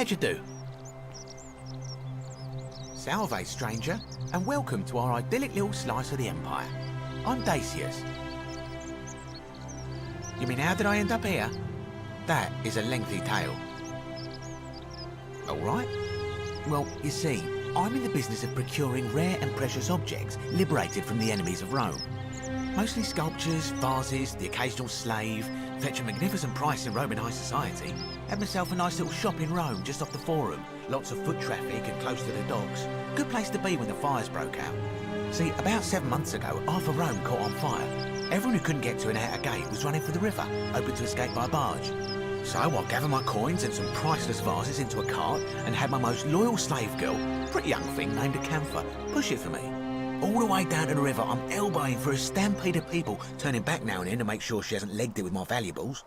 How'd you do? Salve, stranger, and welcome to our idyllic little slice of the Empire. I'm Dacius. You mean how did I end up here? That is a lengthy tale. Alright. Well, you see, I'm in the business of procuring rare and precious objects liberated from the enemies of Rome. Mostly sculptures, vases, the occasional slave, fetch a magnificent price in Roman high society. Had myself a nice little shop in Rome just off the Forum. Lots of foot traffic and close to the docks. Good place to be when the fires broke out. See, about 7 months ago, half of Rome caught on fire. Everyone who couldn't get to an outer gate was running for the river, hoping to escape by barge. So I gathered my coins and some priceless vases into a cart and had my most loyal slave girl, pretty young thing named Acantha, push it for me. All the way down to the river, I'm elbowing for a stampede of people, turning back now and then to make sure she hasn't legged it with my valuables.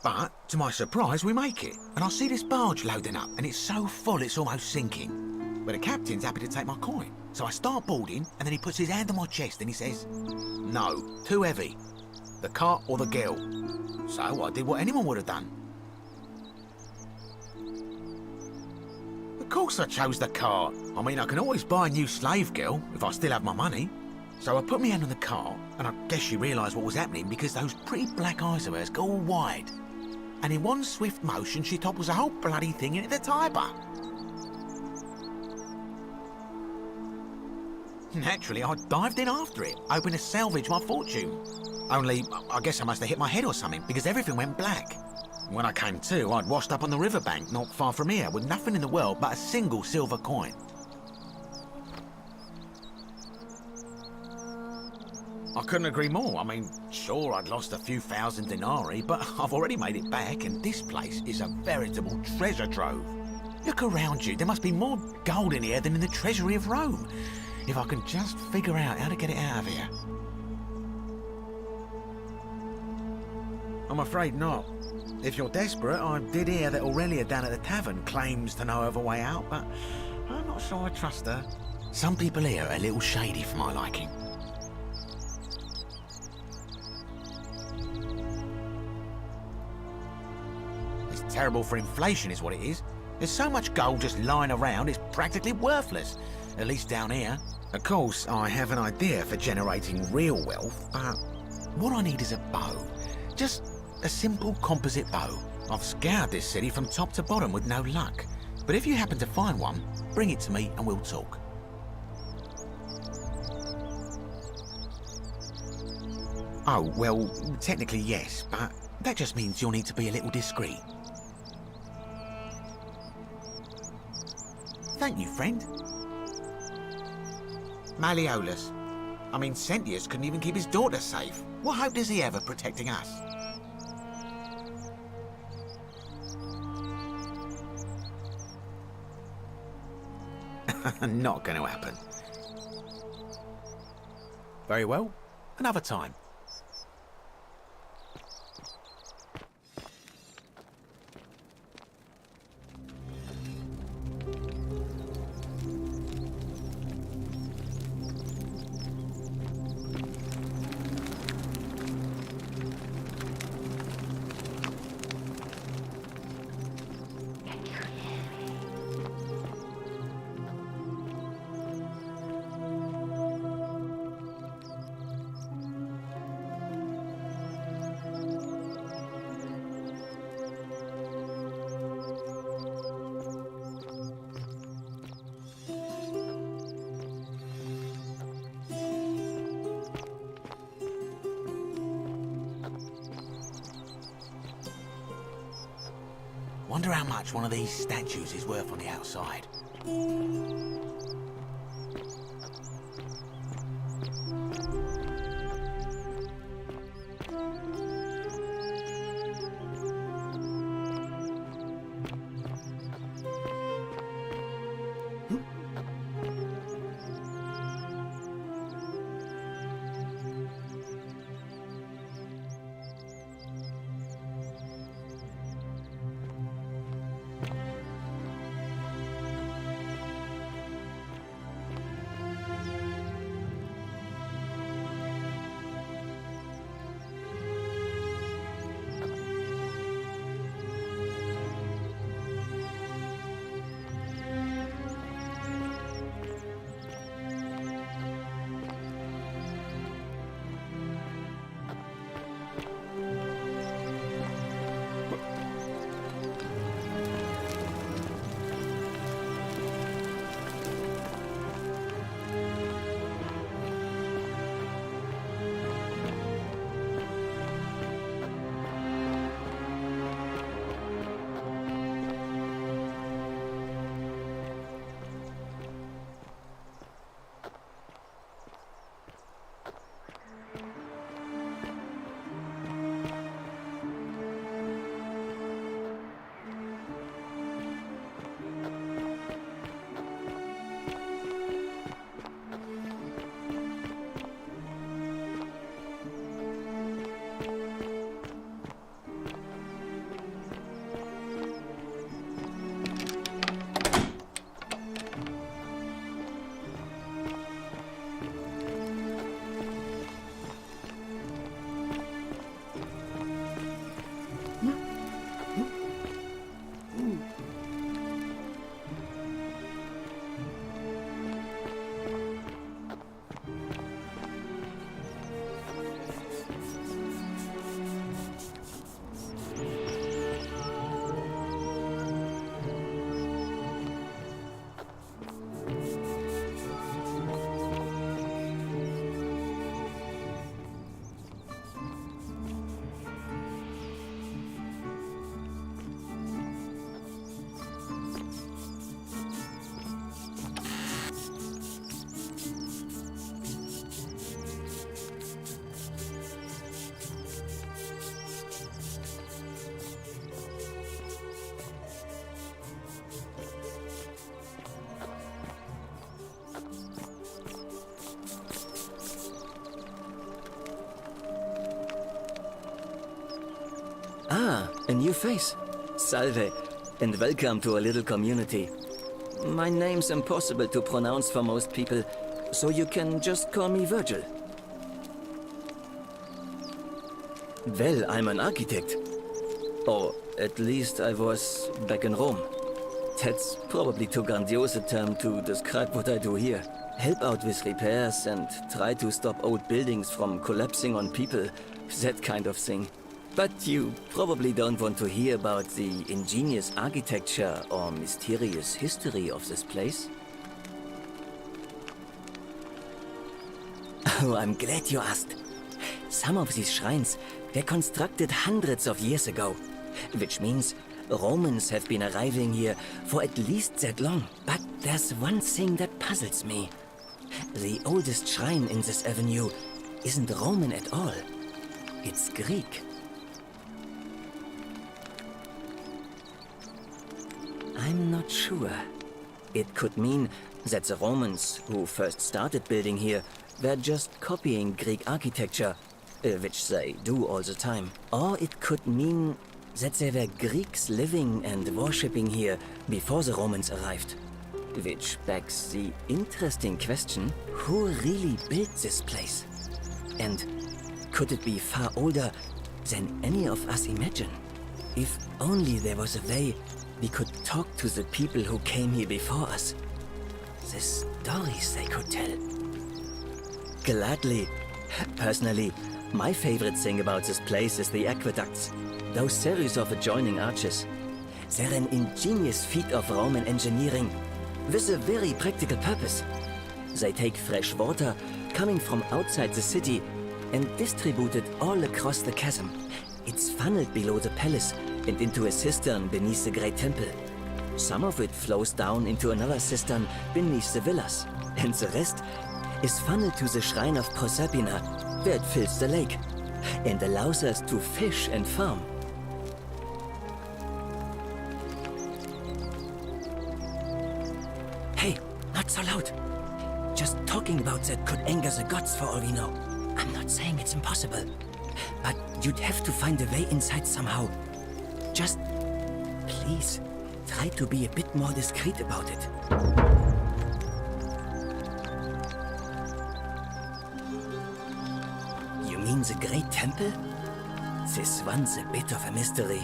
But, to my surprise, we make it, and I see this barge loading up, and it's so full it's almost sinking. But the captain's happy to take my coin, so I start boarding, and then he puts his hand on my chest and he says, "No, too heavy. The cart or the girl." So I did what anyone would have done. Of course I chose the cart. I mean, I can always buy a new slave girl if I still have my money. So I put my hand on the cart, and I guess she realised what was happening because those pretty black eyes of hers go all wide. And in one swift motion, she topples the whole bloody thing into the Tiber. Naturally, I dived in after it, hoping to salvage my fortune. Only, I guess I must have hit my head or something, because everything went black. When I came to, I'd washed up on the riverbank, not far from here, with nothing in the world but a single silver coin. I couldn't agree more. I mean, sure, I'd lost a few thousand denarii, but I've already made it back, and this place is a veritable treasure trove. Look around you. There must be more gold in here than in the treasury of Rome. If I can just figure out how to get it out of here. I'm afraid not. If you're desperate, I did hear that Aurelia down at the tavern claims to know of a way out, but I'm not sure I trust her. Some people here are a little shady for my liking. It's terrible for inflation is what it is. There's so much gold just lying around, it's practically worthless. At least down here. Of course, I have an idea for generating real wealth, but what I need is a bow. Just a simple composite bow. I've scoured this city from top to bottom with no luck. But if you happen to find one, bring it to me and we'll talk. Oh, well, technically yes, but that just means you'll need to be a little discreet. Thank you, friend. Malleolus. I mean, Sentius couldn't even keep his daughter safe. What hope does he have of protecting us? Not going to happen. Very well. Another time. Wonder how much one of these statues is worth on the outside. A new face. Salve, and welcome to a little community. My name's impossible to pronounce for most people, so you can just call me Virgil. Well, I'm an architect. Or at least I was back in Rome. That's probably too grandiose a term to describe what I do here. Help out with repairs and try to stop old buildings from collapsing on people, that kind of thing. But you probably don't want to hear about the ingenious architecture or mysterious history of this place. Oh, I'm glad you asked. Some of these shrines were constructed hundreds of years ago, which means Romans have been arriving here for at least that long. But there's one thing that puzzles me. The oldest shrine in this avenue isn't Roman at all. It's Greek. I'm not sure. It could mean that the Romans, who first started building here, were just copying Greek architecture, which they do all the time. Or it could mean that there were Greeks living and worshipping here before the Romans arrived. Which begs the interesting question, who really built this place? And could it be far older than any of us imagine? If only there was a way we could talk to the people who came here before us. The stories they could tell. Gladly. Personally, my favorite thing about this place is the aqueducts. Those series of adjoining arches. They're an ingenious feat of Roman engineering with a very practical purpose. They take fresh water coming from outside the city and distribute it all across the chasm. It's funneled below the palace and into a cistern beneath the great temple. Some of it flows down into another cistern beneath the villas, and the rest is funneled to the shrine of Proserpina, where it fills the lake and allows us to fish and farm. Hey, not so loud. Just talking about that could anger the gods for all we know. I'm not saying it's impossible, but you'd have to find a way inside somehow. Just, please, try to be a bit more discreet about it. You mean the Great Temple? This one's a bit of a mystery.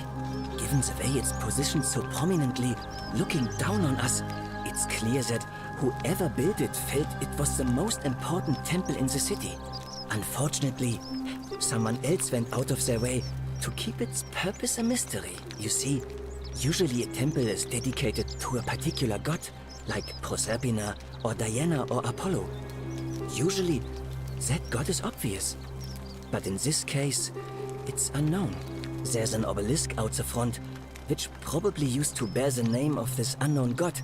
Given the way it's positioned so prominently, looking down on us, it's clear that whoever built it felt it was the most important temple in the city. Unfortunately, someone else went out of their way to keep its purpose a mystery. You see, usually a temple is dedicated to a particular god, like Proserpina or Diana or Apollo. Usually, that god is obvious. But in this case, it's unknown. There's an obelisk out the front, which probably used to bear the name of this unknown god.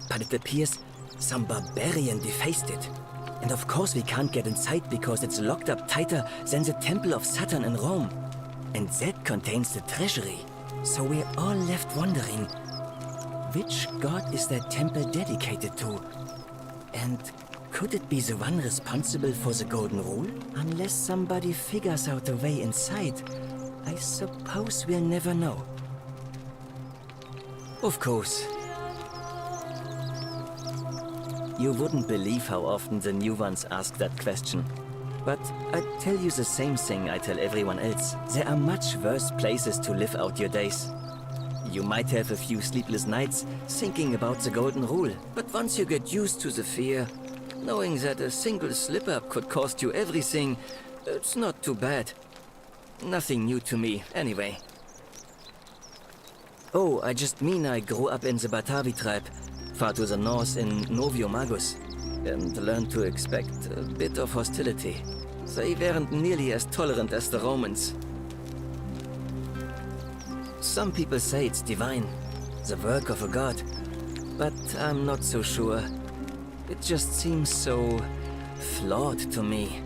But it appears some barbarian defaced it. And of course we can't get inside because it's locked up tighter than the Temple of Saturn in Rome. And that contains the treasury. So we're all left wondering, which god is that temple dedicated to? And could it be the one responsible for the Golden Rule? Unless somebody figures out a way inside, I suppose we'll never know. Of course. You wouldn't believe how often the new ones ask that question. But I'd tell you the same thing I tell everyone else. There are much worse places to live out your days. You might have a few sleepless nights thinking about the Golden Rule, but once you get used to the fear, knowing that a single slip-up could cost you everything, it's not too bad. Nothing new to me, anyway. Oh, I just mean I grew up in the Batavi tribe, far to the north in Noviomagus, and learned to expect a bit of hostility. They weren't nearly as tolerant as the Romans. Some people say it's divine, the work of a god, but I'm not so sure. It just seems so flawed to me.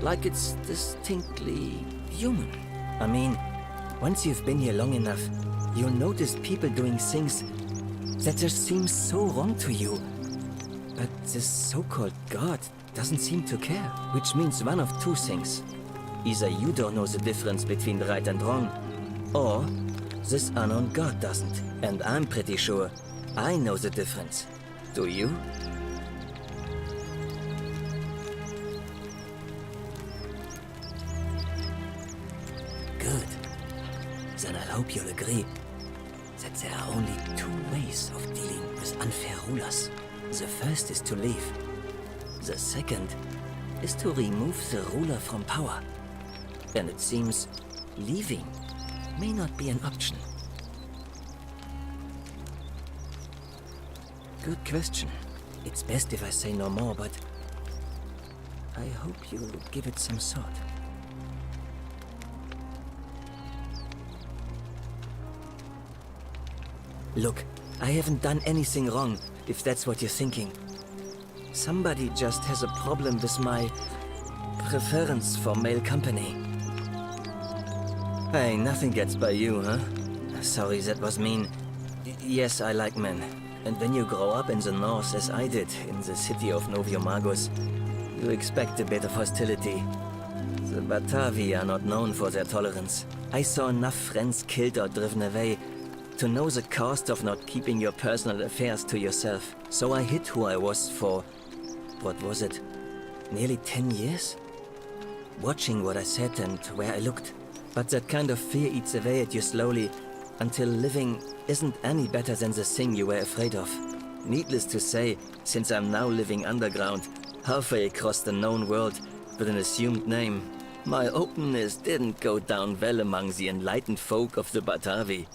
Like it's distinctly human. I mean, once you've been here long enough, you'll notice people doing things that just seem so wrong to you. But this so-called god doesn't seem to care, which means one of two things. Either you don't know the difference between right and wrong, Or this unknown god doesn't. And I'm pretty sure I know the difference. Do you? Good. Then I hope you'll agree that there are only two ways of dealing with unfair rulers. The first is to leave. The second is to remove the ruler from power. And it seems leaving may not be an option. Good question. It's best if I say no more, but I hope you'll give it some thought. Look, I haven't done anything wrong, if that's what you're thinking. Somebody just has a problem with my preference for male company. Hey, nothing gets by you, huh? Sorry, that was mean. Yes, I like men. And when you grow up in the north, as I did, in the city of Noviomagus, you expect a bit of hostility. The Batavi are not known for their tolerance. I saw enough friends killed or driven away to know the cost of not keeping your personal affairs to yourself. So I hid who I was for, what was it, nearly 10 years? Watching what I said and where I looked. But that kind of fear eats away at you slowly, until living isn't any better than the thing you were afraid of. Needless to say, since I'm now living underground, halfway across the known world with an assumed name, my openness didn't go down well among the enlightened folk of the Batavi.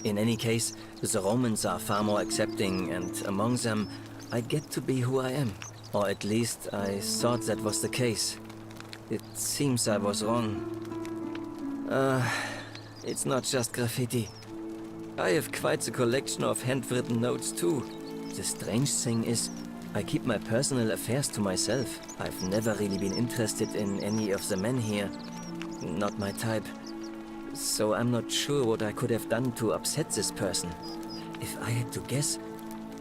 In any case, the Romans are far more accepting, and among them, I get to be who I am. Or at least, I thought that was the case. It seems I was wrong. It's not just graffiti. I have quite a collection of handwritten notes too. The strange thing is, I keep my personal affairs to myself. I've never really been interested in any of the men here. Not my type. So I'm not sure what I could have done to upset this person. If I had to guess,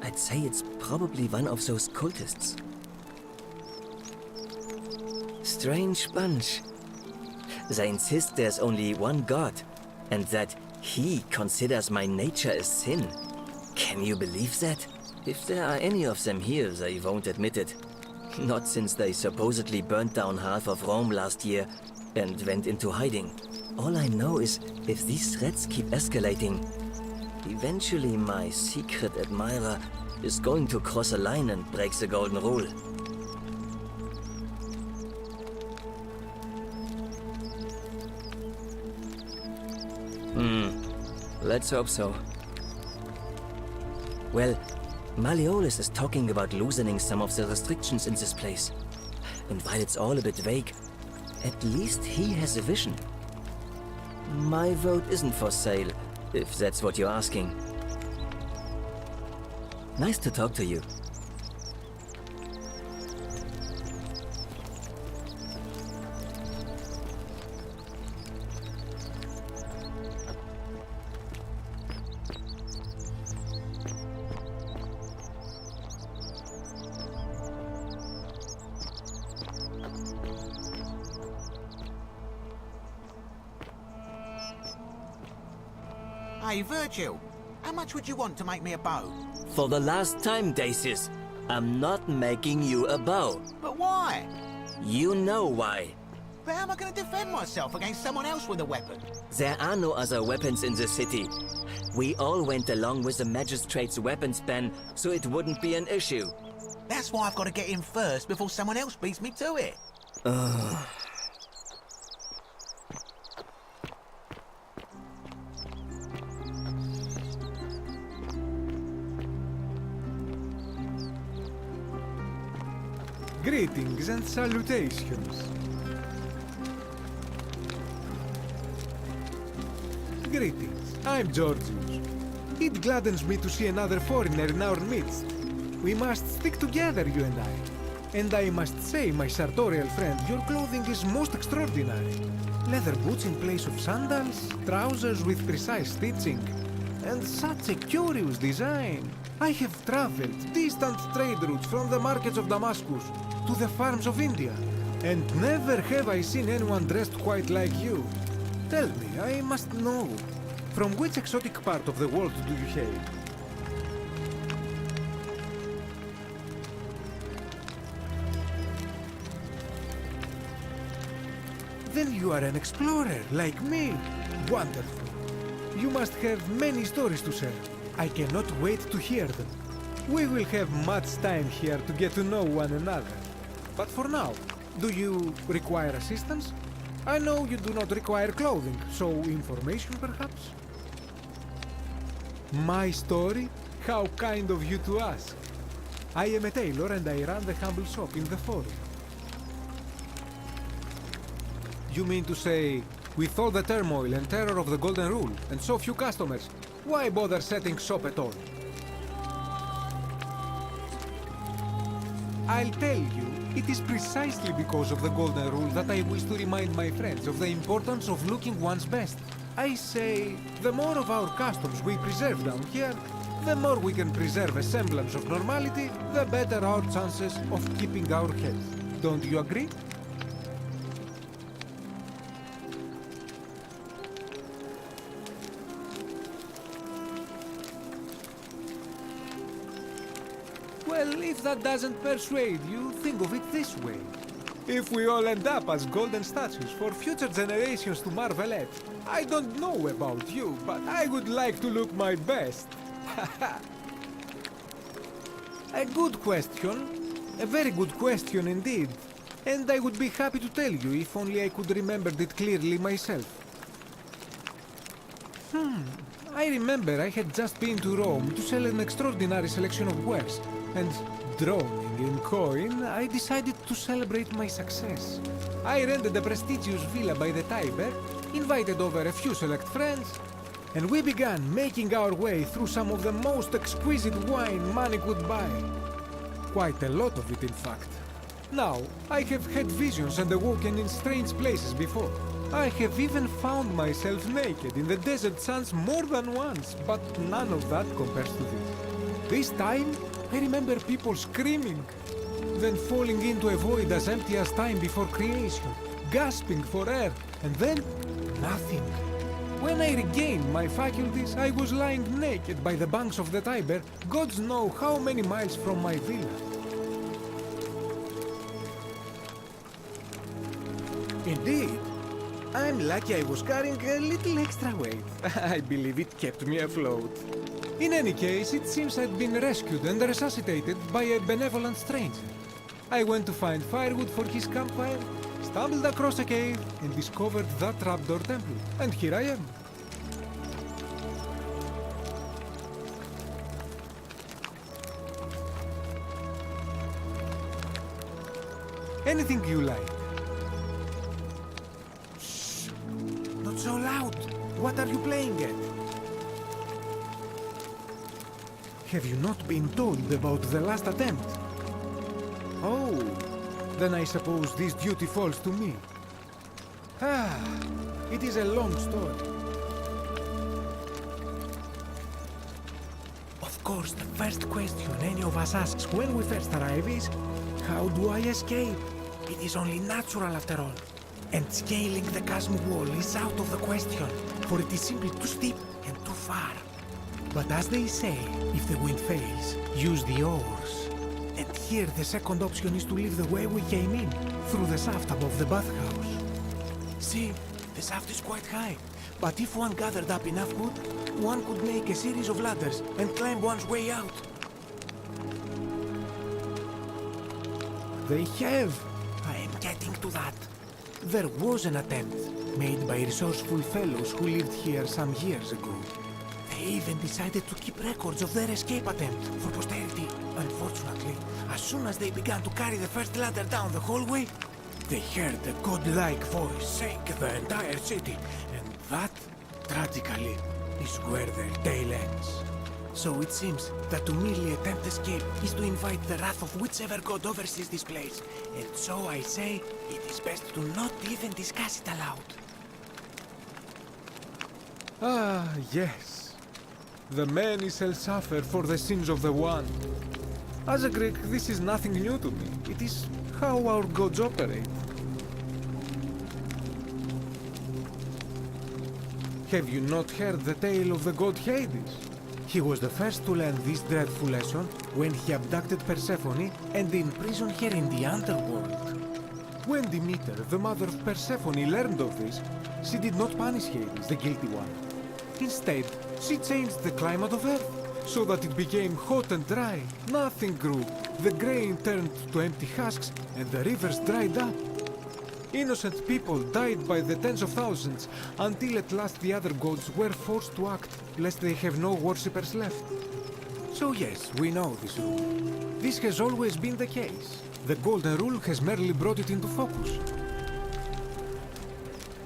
I'd say it's probably one of those cultists. Strange bunch. They insist there's only one god, and that he considers my nature a sin. Can you believe that? If there are any of them here, they won't admit it. Not since they supposedly burnt down half of Rome last year and went into hiding. All I know is, if these threats keep escalating, eventually my secret admirer is going to cross a line and break the golden rule. Let's hope so. Well, Malleolus is talking about loosening some of the restrictions in this place. And while it's all a bit vague, at least he has a vision. My vote isn't for sale, if that's what you're asking. Nice to talk to you. Hey, Virgil, how much would you want to make me a bow? For the last time, Dacius, I'm not making you a bow. But why? You know why. But how am I going to defend myself against someone else with a weapon? There are no other weapons in the city. We all went along with the magistrate's weapons ban, so it wouldn't be an issue. That's why I've got to get in first before someone else beats me to it. Greetings and salutations. Greetings, I'm Georgius. It gladdens me to see another foreigner in our midst. We must stick together, you and I. And I must say, my sartorial friend, your clothing is most extraordinary. Leather boots in place of sandals, trousers with precise stitching, and such a curious design. I have traveled distant trade routes from the markets of Damascus to the farms of India, And never have I seen anyone dressed quite like you. Tell me, I must know. From which exotic part of the world do you hail? Then you are an explorer, like me. Wonderful. You must have many stories to share. I cannot wait to hear them. We will have much time here to get to know one another. But for now, do you require assistance? I know you do not require clothing, so information perhaps? My story? How kind of you to ask. I am a tailor and I run the humble shop in the forum. You mean to say, with all the turmoil and terror of the Golden Rule and so few customers, why bother setting shop at all? I'll tell you, it is precisely because of the Golden Rule that I wish to remind my friends of the importance of looking one's best. I say, the more of our customs we preserve down here, the more we can preserve a semblance of normality, the better our chances of keeping our health. Don't you agree? Well, if that doesn't persuade you, think of it this way. If we all end up as golden statues for future generations to marvel at, I don't know about you, but I would like to look my best. A good question. A very good question indeed. And I would be happy to tell you if only I could remember it clearly myself. I remember I had just been to Rome to sell an extraordinary selection of wares, and droning in coin, I decided to celebrate my success. I rented a prestigious villa by the Tiber, invited over a few select friends, and we began making our way through some of the most exquisite wine money could buy. Quite a lot of it, in fact. Now, I have had visions and awoken in strange places before. I have even found myself naked in the desert sands more than once, but none of that compares to this. This time, I remember people screaming, then falling into a void as empty as time before creation, gasping for air, and then nothing. When I regained my faculties, I was lying naked by the banks of the Tiber, gods know how many miles from my villa. Indeed. I'm lucky I was carrying a little extra weight. I believe it kept me afloat. In any case, it seems I'd been rescued and resuscitated by a benevolent stranger. I went to find firewood for his campfire, stumbled across a cave, and discovered that trapdoor temple. And here I am. Anything you like. Shh! Not so loud! What are you playing at? Have you not been told about the last attempt? Oh, then I suppose this duty falls to me. It is a long story. Of course, the first question any of us asks when we first arrive is, how do I escape? It is only natural after all. And scaling the chasm wall is out of the question, for it is simply too steep and too far. But as they say, if the wind fails, use the oars. And here the second option is to leave the way we came in, through the shaft above the bathhouse. See, the shaft is quite high, but if one gathered up enough wood, one could make a series of ladders and climb one's way out. They have. I am getting to that. There was an attempt made by resourceful fellows who lived here some years ago. They even decided to keep records of their escape attempt for posterity. Unfortunately, as soon as they began to carry the first ladder down the hallway, they heard a godlike voice shake the entire city, and that, tragically, is where their tale ends. So it seems that to merely attempt escape is to invite the wrath of whichever god oversees this place. And so I say, it is best to not even discuss it aloud. Ah, yes. The many shall suffer for the sins of the one. As a Greek, this is nothing new to me. It is how our gods operate. Have you not heard the tale of the god Hades? He was the first to learn this dreadful lesson when he abducted Persephone and imprisoned her in the underworld. When Demeter, the mother of Persephone, learned of this, she did not punish Hades, the guilty one. Instead, she changed the climate of Earth so that it became hot and dry. Nothing grew. The grain turned to empty husks and the rivers dried up. Innocent people died by the tens of thousands until at last the other gods were forced to act, lest they have no worshippers left. So yes, we know this rule. This has always been the case. The Golden Rule has merely brought it into focus.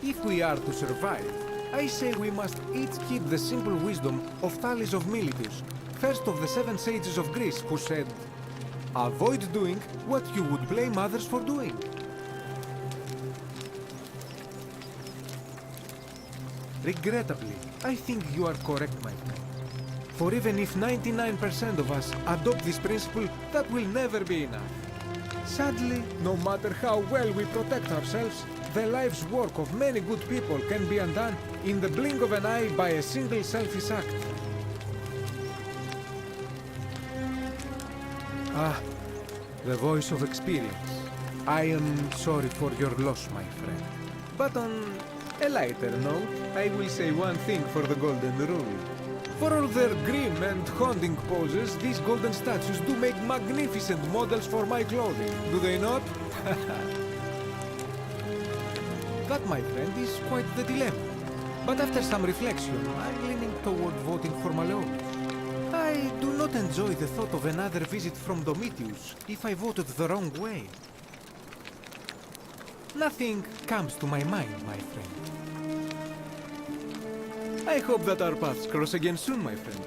If we are to survive, I say we must each keep the simple wisdom of Thales of Miletus, first of the 7 sages of Greece, who said, "Avoid doing what you would blame others for doing." Regrettably, I think you are correct, my friend. For even if 99% of us adopt this principle, that will never be enough. Sadly, no matter how well we protect ourselves, the life's work of many good people can be undone in the blink of an eye by a single selfish act. Ah, the voice of experience. I am sorry for your loss, my friend. But on a lighter note, I will say one thing for the Golden Rule. For all their grim and haunting poses, these golden statues do make magnificent models for my clothing, do they not? That, my friend, is quite the dilemma. But after some reflection, I'm leaning toward voting for Maleolus. I do not enjoy the thought of another visit from Domitius if I voted the wrong way. Nothing comes to my mind, my friend. I hope that our paths cross again soon, my friend.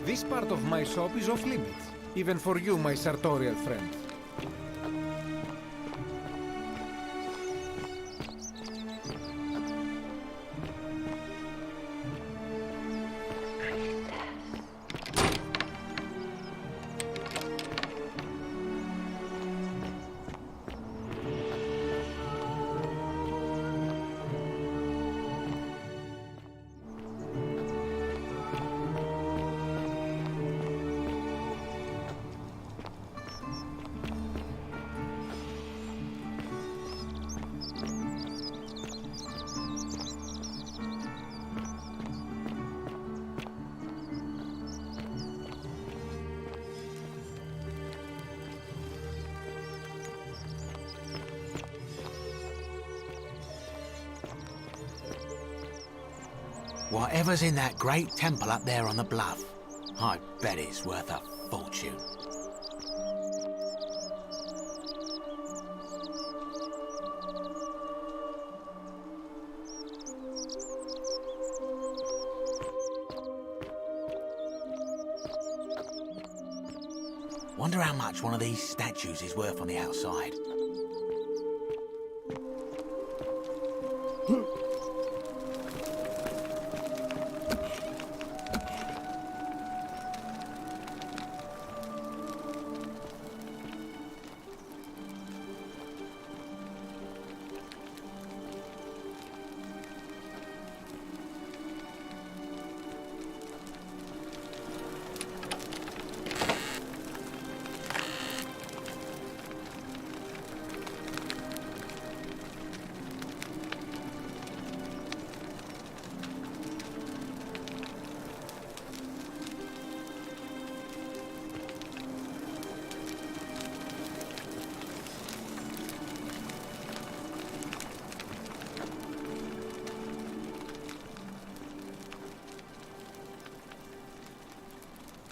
This part of my shop is off limits, even for you, my sartorial friend. Whatever's in that great temple up there on the bluff, I bet it's worth a fortune. Wonder how much one of these statues is worth on the outside.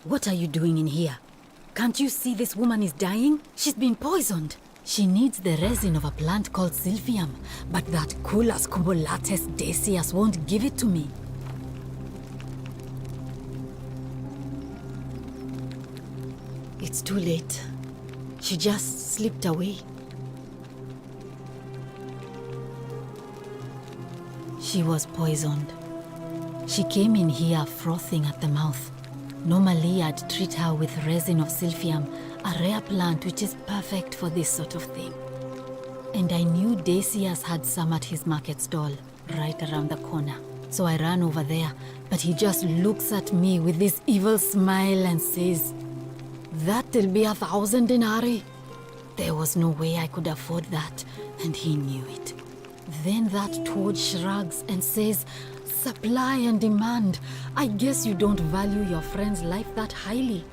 What are you doing in here? Can't you see this woman is dying? She's been poisoned. She needs the resin of a plant called Silphium, but that Culas cubulates Decius won't give it to me. It's too late. She just slipped away. She was poisoned. She came in here frothing at the mouth. Normally, I'd treat her with resin of silphium, a rare plant which is perfect for this sort of thing. And I knew Decius had some at his market stall, right around the corner. So I ran over there, but he just looks at me with this evil smile and says, "That'll be 1,000 denarii." There was no way I could afford that, and he knew it. Then that toad shrugs and says, "Supply and demand. I guess you don't value your friend's life that highly."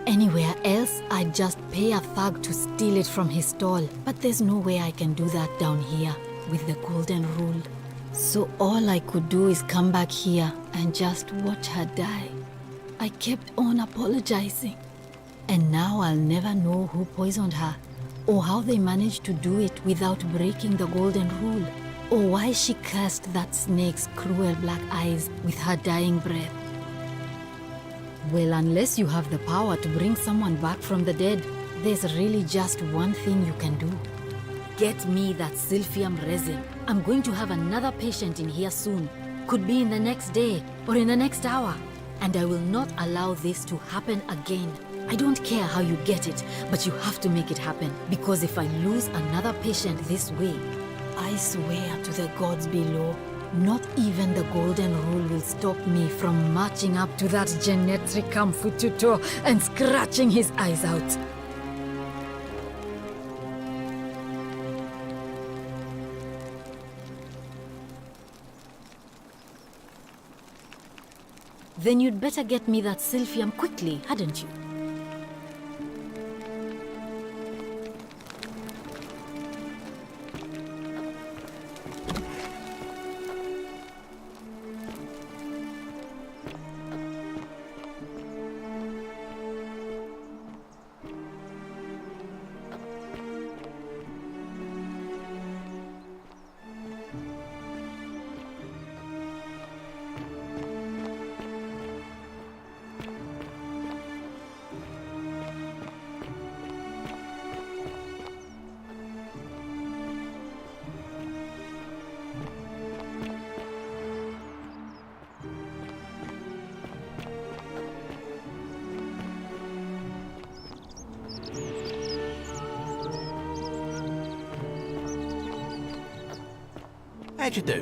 Anywhere else, I'd just pay a thug to steal it from his stall. But there's no way I can do that down here with the golden rule. So all I could do is come back here and just watch her die. I kept on apologizing. And now I'll never know who poisoned her, or how they managed to do it without breaking the golden rule, or why she cursed that snake's cruel black eyes with her dying breath. Well, unless you have the power to bring someone back from the dead, there's really just one thing you can do. Get me that silphium resin. I'm going to have another patient in here soon. Could be in the next day or in the next hour. And I will not allow this to happen again. I don't care how you get it, but you have to make it happen. Because if I lose another patient this way, I swear to the gods below, not even the golden rule will stop me from marching up to that genetricum fututo and scratching his eyes out. Then you'd better get me that silphium quickly, hadn't you? How'd you do?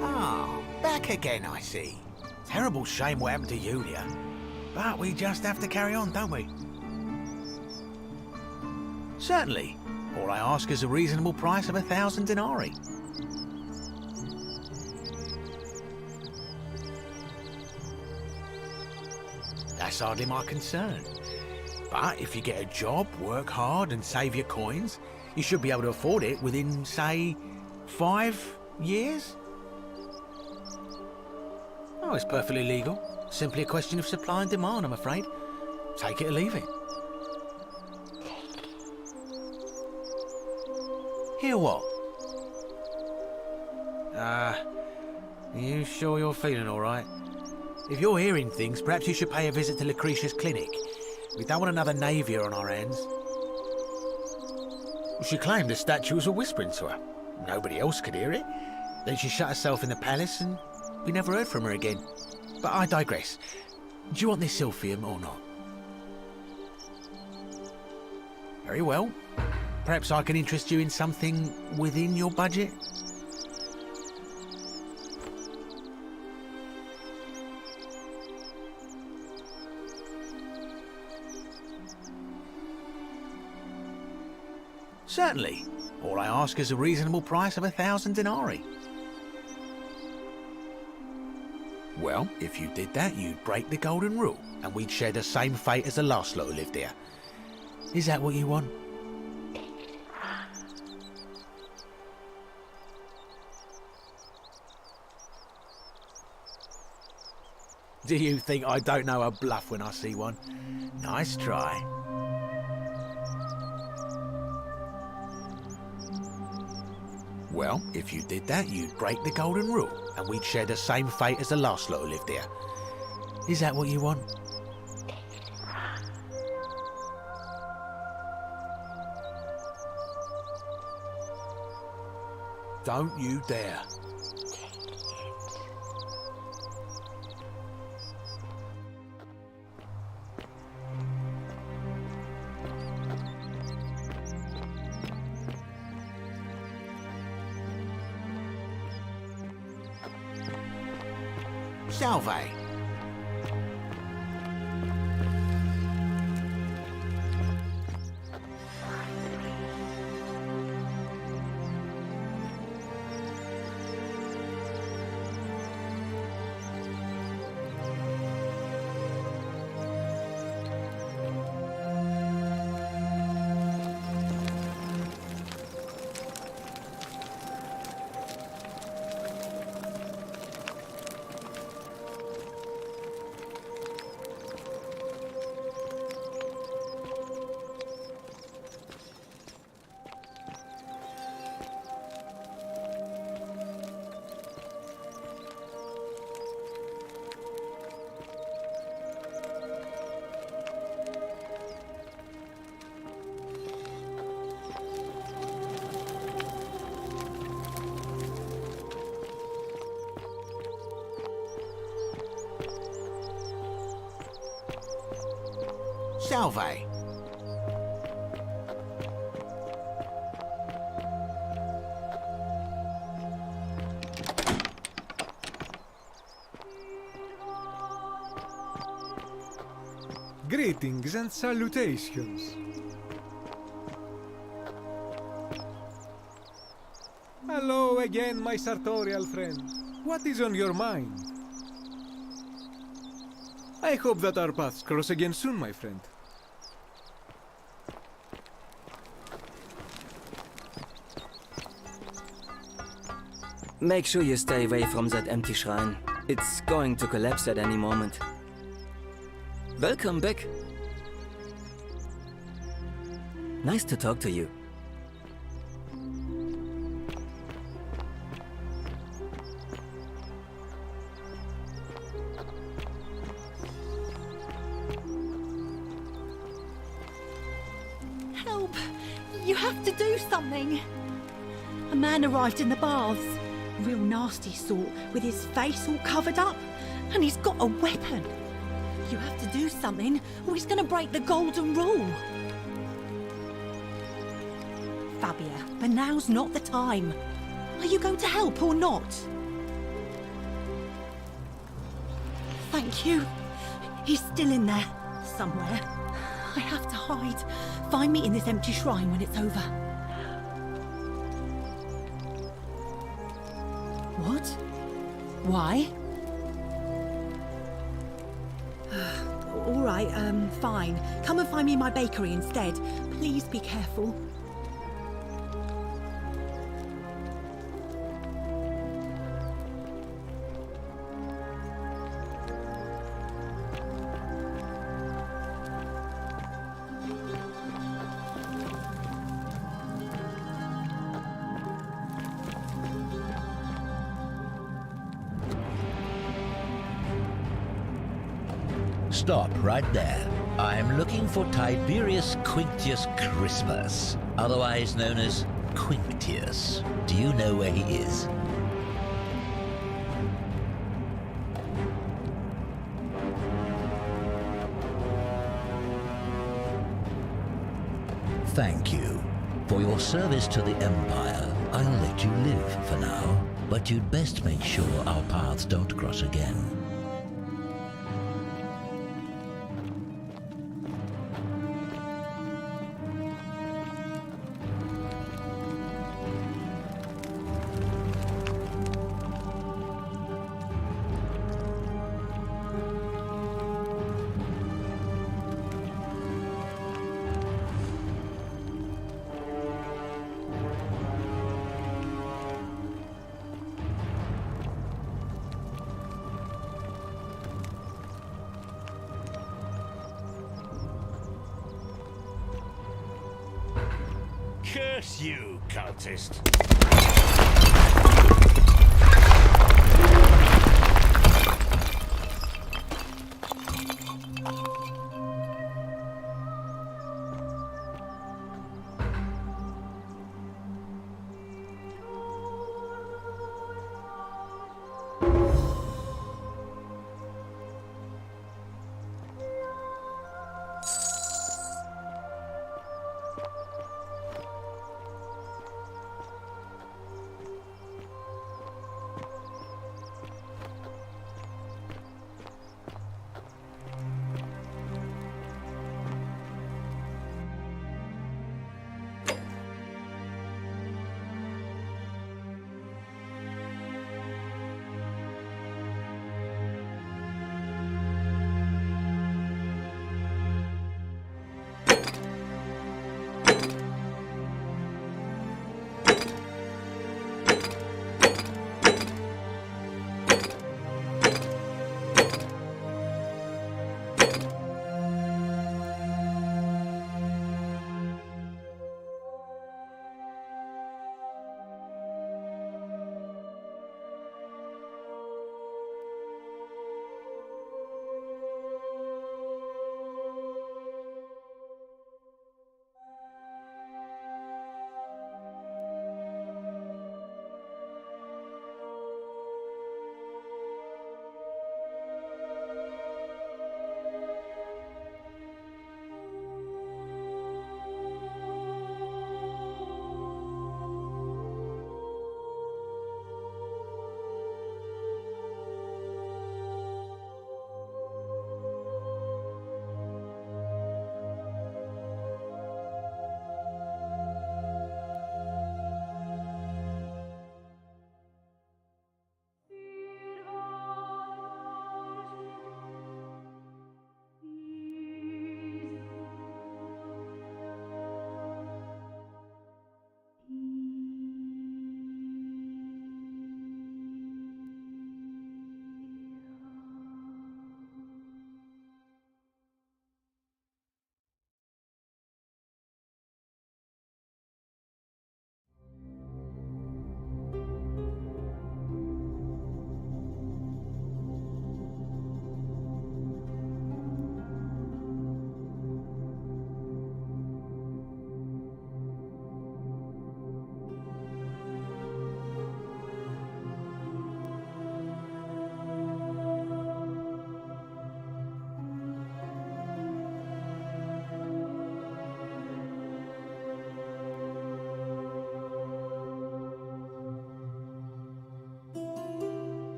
Ah, back again, I see. Terrible shame what happened to Yulia. But we just have to carry on, don't we? Certainly. All I ask is a reasonable price of 1,000 denarii. That's hardly my concern. But if you get a job, work hard and save your coins, you should be able to afford it within, say, 5 years? Oh, it's perfectly legal. Simply a question of supply and demand, I'm afraid. Take it or leave it. Hear what? You sure you're feeling all right? If you're hearing things, perhaps you should pay a visit to Lucretia's clinic. We don't want another Navia on our hands. She claimed the statues were whispering to her. Nobody else could hear it. Then she shut herself in the palace and we never heard from her again. But I digress. Do you want this silphium or not? Very well. Perhaps I can interest you in something within your budget? Certainly. All I ask is a reasonable price of 1,000 denarii. Well, if you did that, you'd break the golden rule, and we'd share the same fate as the last lot who lived here. Is that what you want? Do you think I don't know a bluff when I see one? Nice try. Well, if you did that, you'd break the golden rule, and we'd share the same fate as the last lot who lived here. Is that what you want? Don't you dare. Salve. Salve. Greetings and salutations. Hello again, my sartorial friend. What is on your mind? I hope that our paths cross again soon, my friend. Make sure you stay away from that empty shrine. It's going to collapse at any moment. Welcome back. Nice to talk to you. Help! You have to do something! A man arrived in the baths. Real nasty sort, with his face all covered up. And he's got a weapon. You have to do something, or he's gonna break the golden rule. Fabia, but now's not the time. Are you going to help or not? Thank you. He's still in there, somewhere. I have to hide. Find me in this empty shrine when it's over. What? Why? All right, fine. Come and find me in my bakery instead. Please be careful. Stop right there. I'm looking for Tiberius Quinctius Crispus, otherwise known as Quinctius. Do you know where he is? Thank you. For your service to the Empire, I'll let you live for now, but you'd best make sure our paths don't cross again. Curse you, cultist!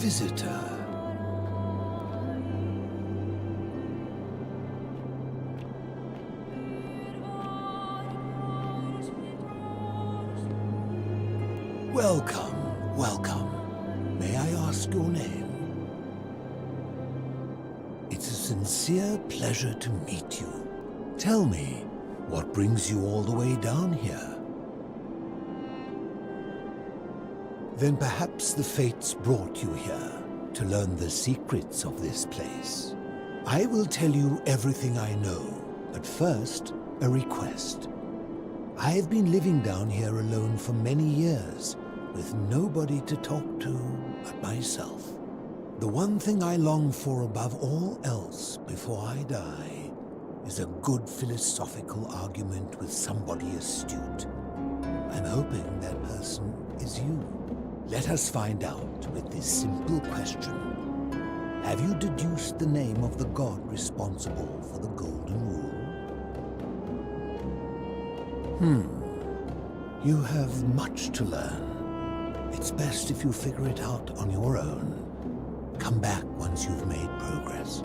visitor. Welcome, welcome. May I ask your name? It's a sincere pleasure to meet you. Tell me, what brings you all the way down here? Then perhaps the fates brought you here to learn the secrets of this place. I will tell you everything I know, but first, a request. I have been living down here alone for many years, with nobody to talk to but myself. The one thing I long for above all else before I die is a good philosophical argument with somebody astute. I'm hoping that person is you. Let us find out with this simple question. Have you deduced the name of the god responsible for the Golden Rule? You have much to learn. It's best if you figure it out on your own. Come back once you've made progress.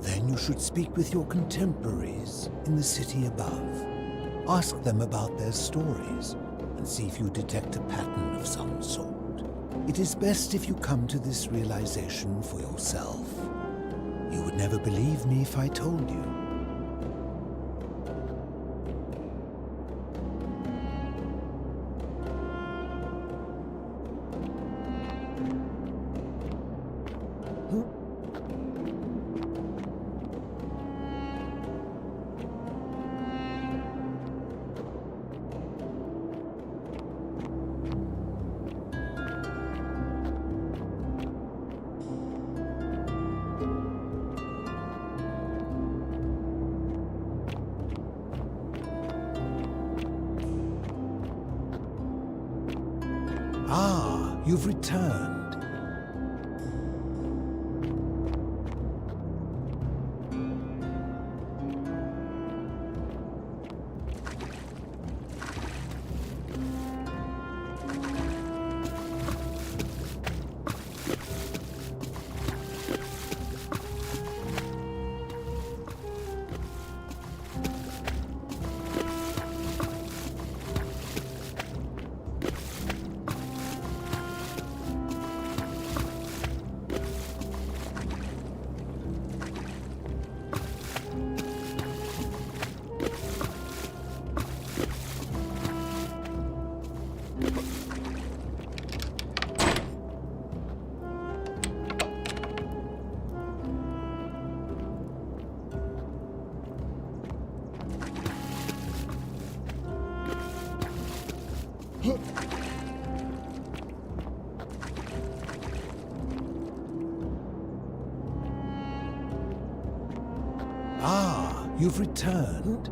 Then you should speak with your contemporaries in the city above. Ask them about their stories and see if you detect a pattern of some sort. It is best if you come to this realization for yourself. You would never believe me if I told you. Ah, you've returned. Ah, you've returned.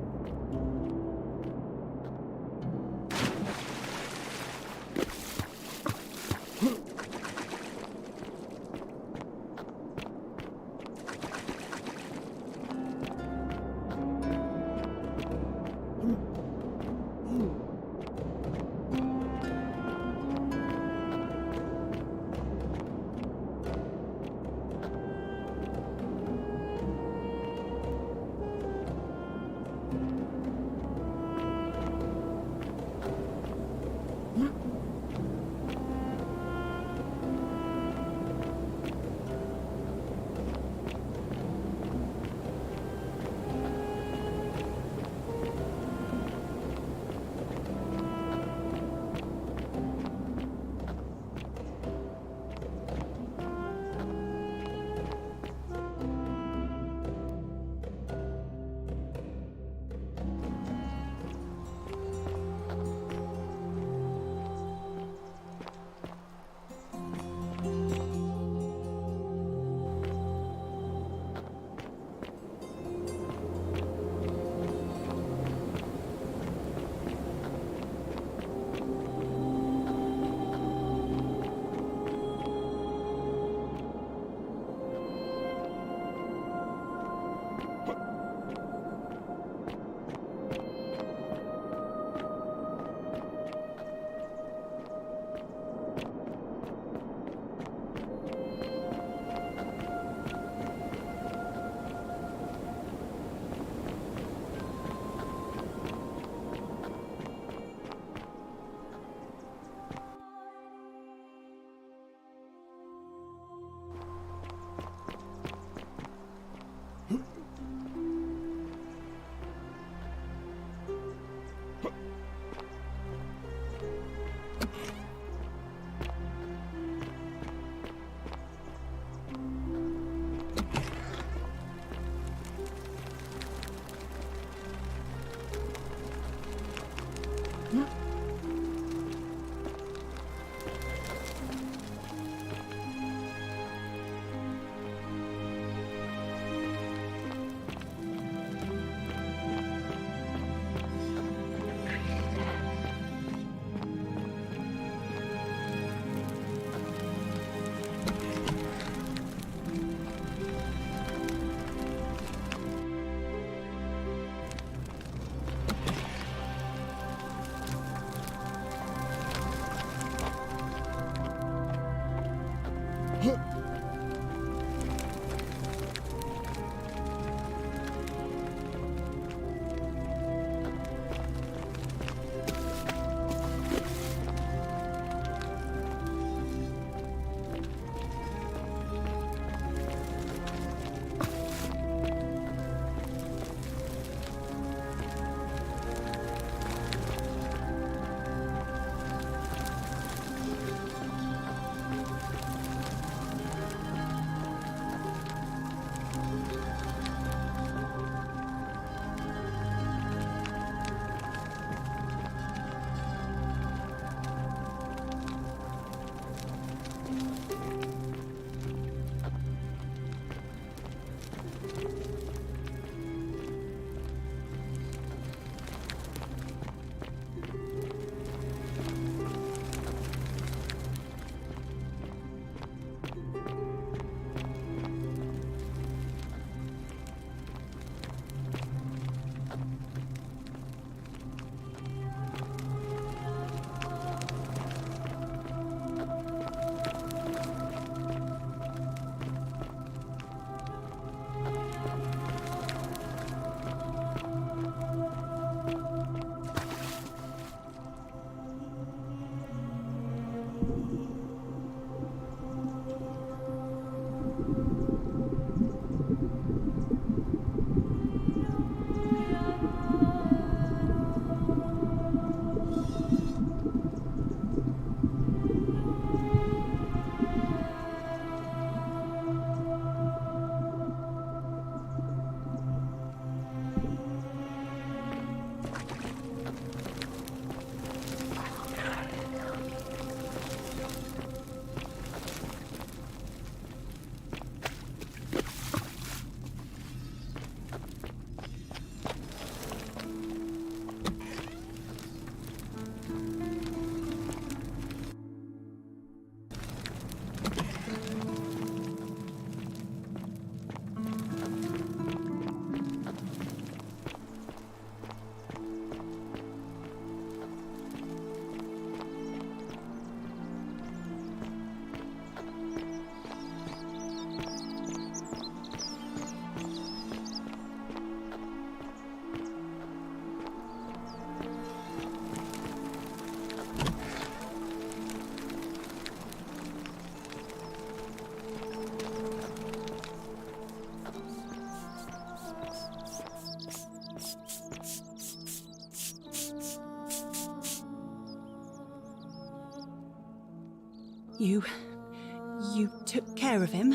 You took care of him?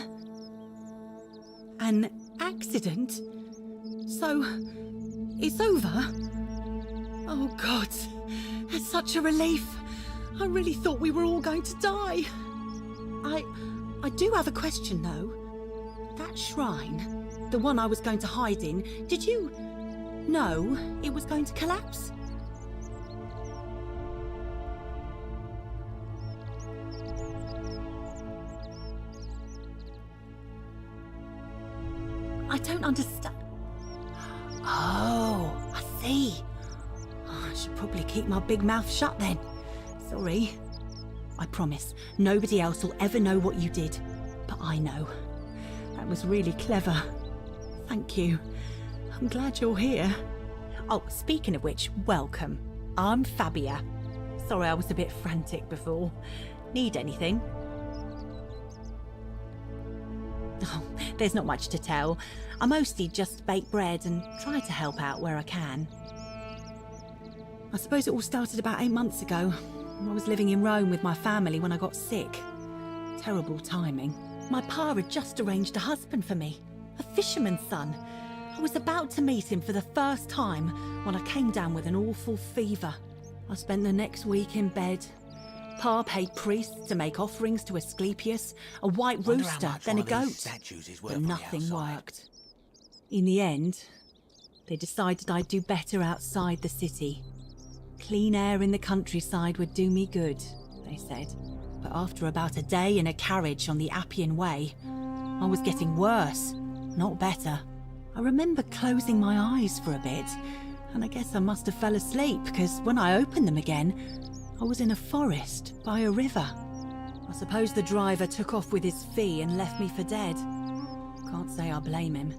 An accident? So, it's over? Oh God, that's such a relief. I really thought we were all going to die. I do have a question though. That shrine, the one I was going to hide in, did you know it was going to collapse? I don't understand. Oh, I see. I should probably keep my big mouth shut then. Sorry. I promise, nobody else will ever know what you did. But I know. That was really clever. Thank you. I'm glad you're here. Oh, speaking of which, welcome. I'm Fabia. Sorry I was a bit frantic before. Need anything? Oh, there's not much to tell. I mostly just bake bread and try to help out where I can. I suppose it all started about 8 months ago. I was living in Rome with my family when I got sick. Terrible timing. My pa had just arranged a husband for me, a fisherman's son. I was about to meet him for the first time when I came down with an awful fever. I spent the next week in bed. Pa paid priests to make offerings to Asclepius, a white rooster, then a goat. But nothing worked. In the end, they decided I'd do better outside the city. Clean air in the countryside would do me good, they said. But after about a day in a carriage on the Appian Way, I was getting worse, not better. I remember closing my eyes for a bit, and I guess I must have fell asleep, because when I opened them again, I was in a forest by a river. I suppose the driver took off with his fee and left me for dead. Can't say I blame him.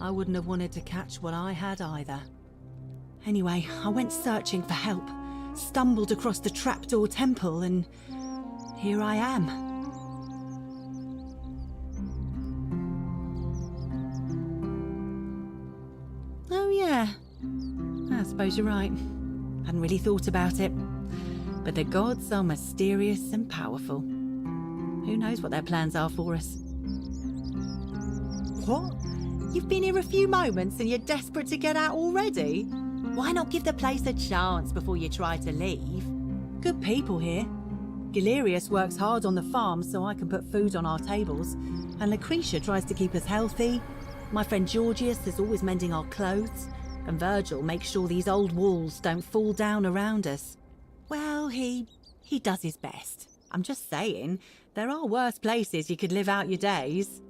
I wouldn't have wanted to catch what I had either. Anyway, I went searching for help, stumbled across the trapdoor temple, and here I am. Oh yeah, I suppose you're right. Hadn't really thought about it. But the gods are mysterious and powerful. Who knows what their plans are for us? What? You've been here a few moments and you're desperate to get out already? Why not give the place a chance before you try to leave? Good people here. Galerius works hard on the farm so I can put food on our tables, and Lucretia tries to keep us healthy. My friend Georgius is always mending our clothes, and Virgil makes sure these old walls don't fall down around us. Well, he does his best. I'm just saying, there are worse places you could live out your days.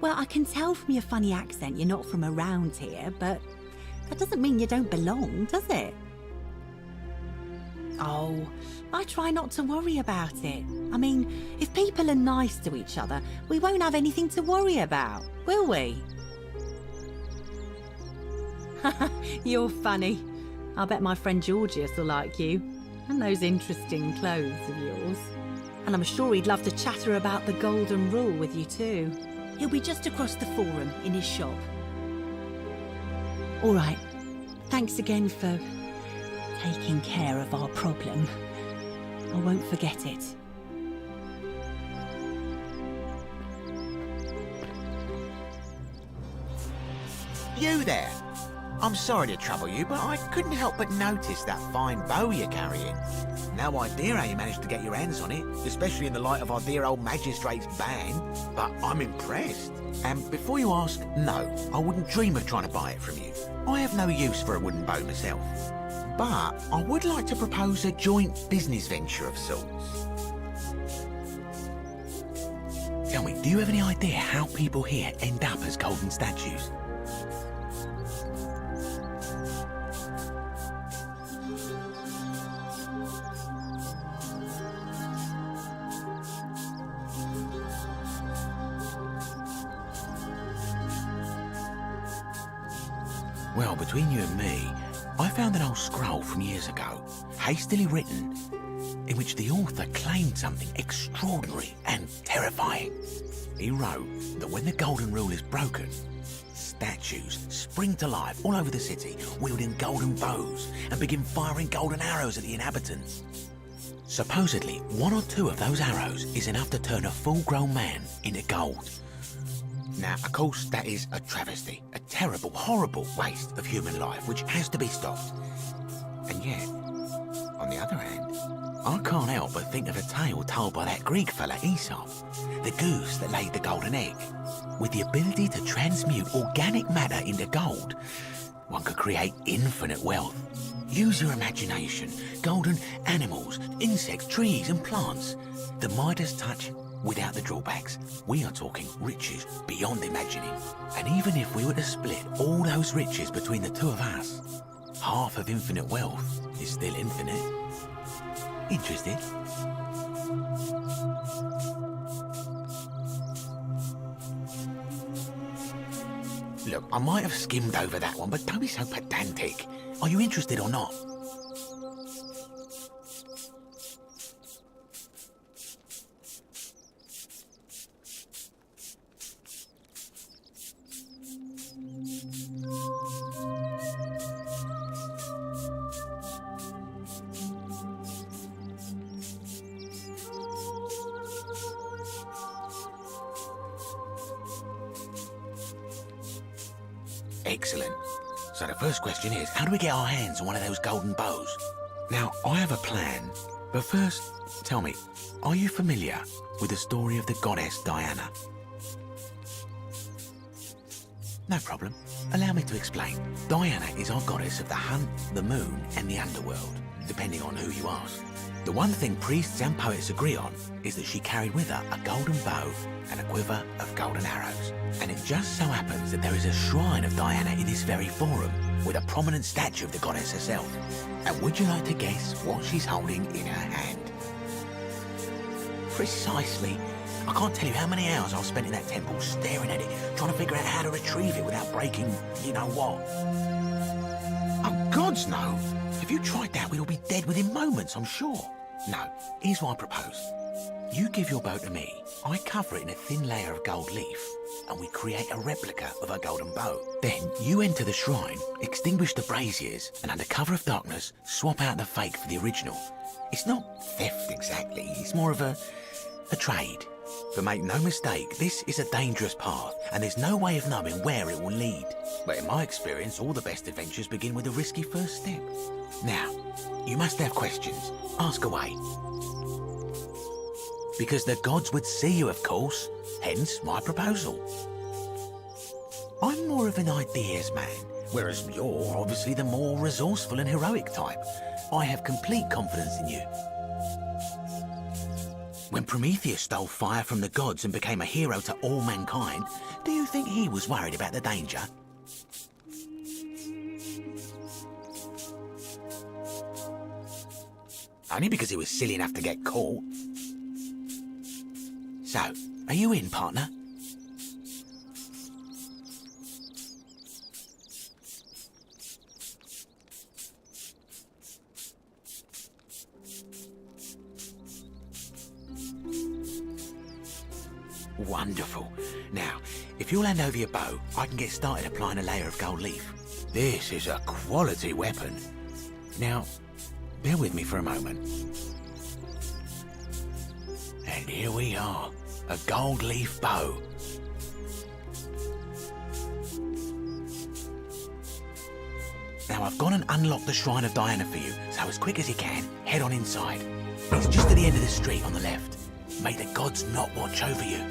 Well, I can tell from your funny accent you're not from around here, but that doesn't mean you don't belong, does it? Oh, I try not to worry about it. I mean, if people are nice to each other, we won't have anything to worry about, will we? You're funny. I bet my friend Georgius will like you, and those interesting clothes of yours. And I'm sure he'd love to chatter about the Golden Rule with you too. He'll be just across the forum in his shop. All right, thanks again for taking care of our problem. I won't forget it. You there? I'm sorry to trouble you, but I couldn't help but notice that fine bow you're carrying. No idea how you managed to get your hands on it, especially in the light of our dear old magistrate's ban, but I'm impressed. And before you ask, no, I wouldn't dream of trying to buy it from you. I have no use for a wooden bow myself. But I would like to propose a joint business venture of sorts. Tell me, do you have any idea how people here end up as golden statues? Well, between you and me, I found an old scroll from years ago, hastily written, in which the author claimed something extraordinary and terrifying. He wrote that when the Golden Rule is broken, statues spring to life all over the city, wielding golden bows and begin firing golden arrows at the inhabitants. Supposedly, 1 or 2 of those arrows is enough to turn a full-grown man into gold. Now, of course, that is a travesty, a terrible, horrible waste of human life, which has to be stopped. And yet, on the other hand, I can't help but think of a tale told by that Greek fella Aesop, the goose that laid the golden egg. With the ability to transmute organic matter into gold, one could create infinite wealth. Use your imagination. Golden animals, insects, trees and plants. The Midas touch without the drawbacks. We are talking riches beyond imagining. And even if we were to split all those riches between the 2 of us, half of infinite wealth is still infinite. Interested? Look, I might have skimmed over that one, but don't be so pedantic. Are you interested or not? Excellent. So the first question is, how do we get our hands on one of those golden bows? Now, I have a plan, but first, tell me, are you familiar with the story of the goddess Diana? No problem. Allow me to explain. Diana is our goddess of the hunt, the moon, and the underworld, depending on who you ask. The one thing priests and poets agree on is that she carried with her a golden bow and a quiver of golden arrows. And it just so happens that there is a shrine of Diana in this very forum, with a prominent statue of the goddess herself. And would you like to guess what she's holding in her hand? Precisely. I can't tell you how many hours I've spent in that temple staring at it, trying to figure out how to retrieve it without breaking you-know-what. Oh, gods no! If you tried that, we'd all be dead within moments, I'm sure. No, here's what I propose. You give your bow to me, I cover it in a thin layer of gold leaf, and we create a replica of a golden bow. Then you enter the shrine, extinguish the braziers, and under cover of darkness, swap out the fake for the original. It's not theft exactly, it's more of a trade. But make no mistake, this is a dangerous path, and there's no way of knowing where it will lead. But in my experience, all the best adventures begin with a risky first step. Now, you must have questions. Ask away. Because the gods would see you, of course, hence my proposal. I'm more of an ideas man, whereas you're obviously the more resourceful and heroic type. I have complete confidence in you. When Prometheus stole fire from the gods and became a hero to all mankind, do you think he was worried about the danger? Only because he was silly enough to get caught. So, are you in, partner? Wonderful. Now, if you'll hand over your bow, I can get started applying a layer of gold leaf. This is a quality weapon. Now, bear with me for a moment. And here we are, a gold leaf bow. Now I've gone and unlocked the Shrine of Diana for you, so as quick as you can, head on inside. It's just at the end of the street on the left. May the gods not watch over you.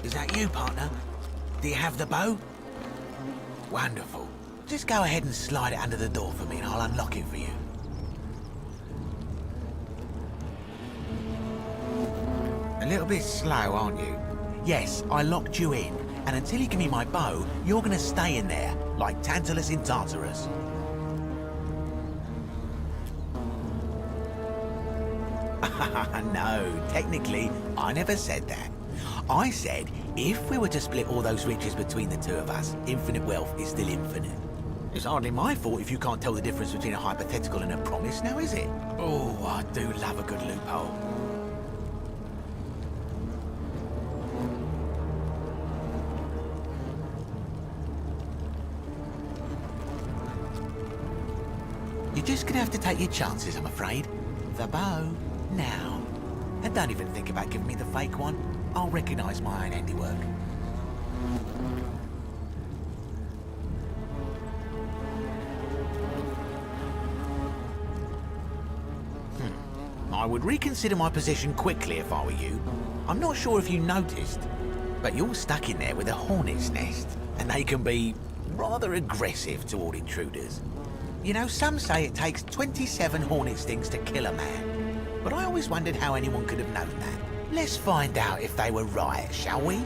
Is that you, partner? Do you have the bow? Wonderful. Just go ahead and slide it under the door for me and I'll unlock it for you. A little bit slow, aren't you? Yes, I locked you in, and until you give me my bow, you're gonna stay in there, like Tantalus in Tartarus. No, technically, I never said that. I said, if we were to split all those riches between the two of us, infinite wealth is still infinite. It's hardly my fault if you can't tell the difference between a hypothetical and a promise, now is it? Oh, I do love a good loophole. You're just gonna have to take your chances, I'm afraid. The bow, now. And don't even think about giving me the fake one. I'll recognise my own handiwork. I would reconsider my position quickly if I were you. I'm not sure if you noticed, but you're stuck in there with a hornet's nest, and they can be rather aggressive toward intruders. You know, some say it takes 27 hornet stings to kill a man, but I always wondered how anyone could have known that. Let's find out if they were right, shall we?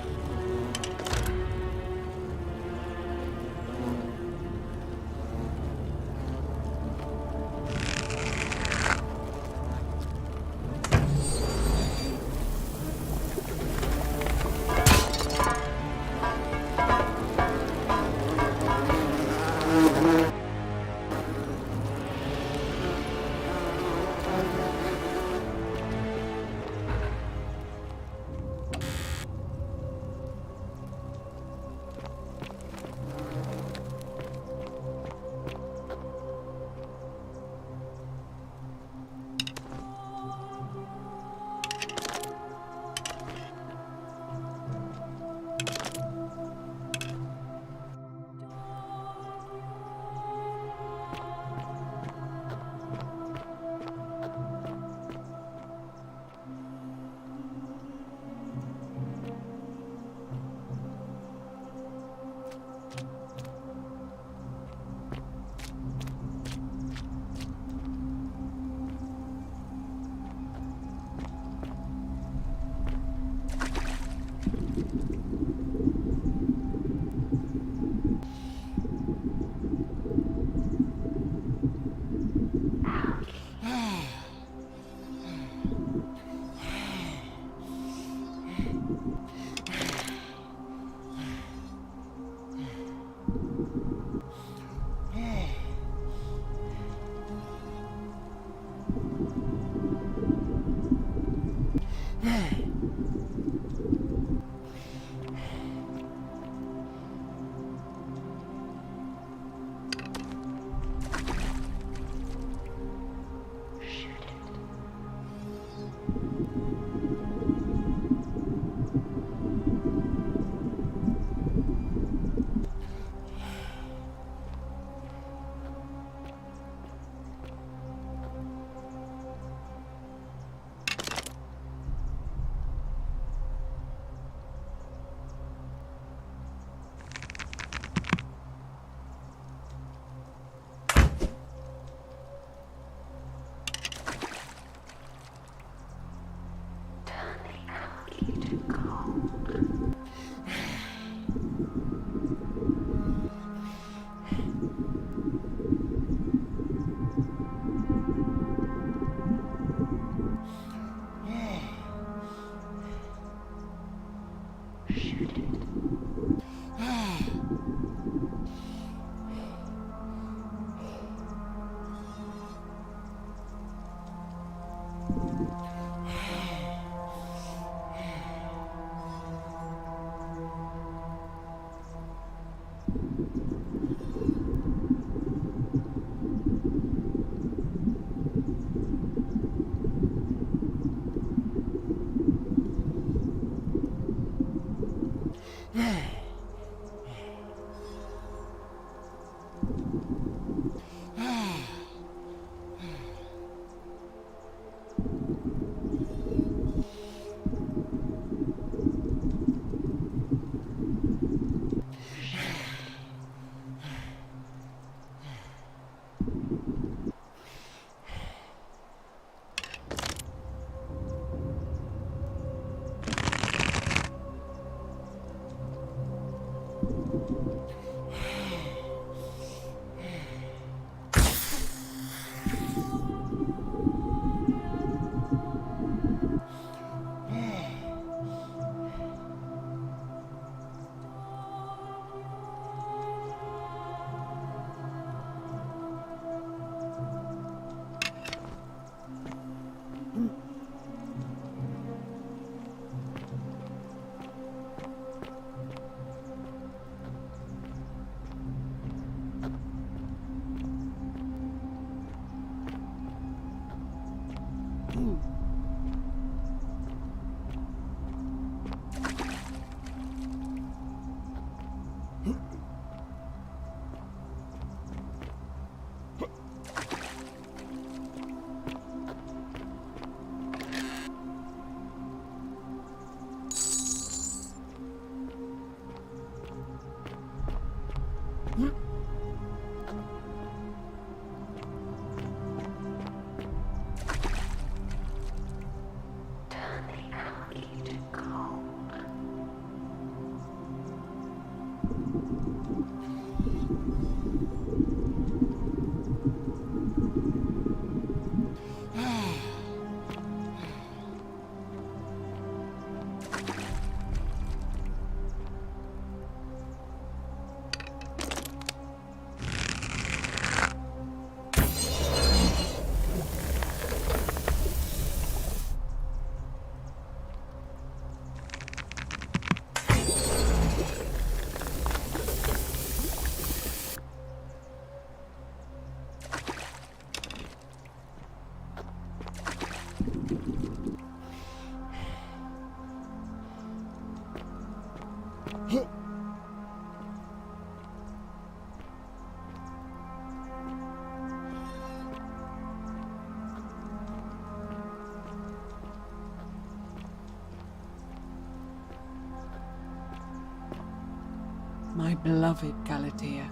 My beloved Galatea,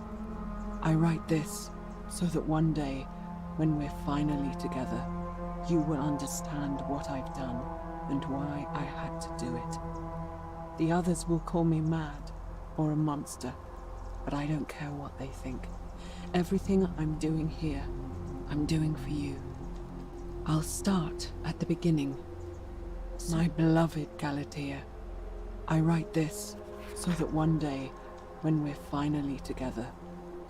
I write this so that one day, when we're finally together, you will understand what I've done and why I had to do it. The others will call me mad or a monster, but I don't care what they think. Everything I'm doing here, I'm doing for you. I'll start at the beginning. My beloved Galatea, I write this so that one day, when we're finally together,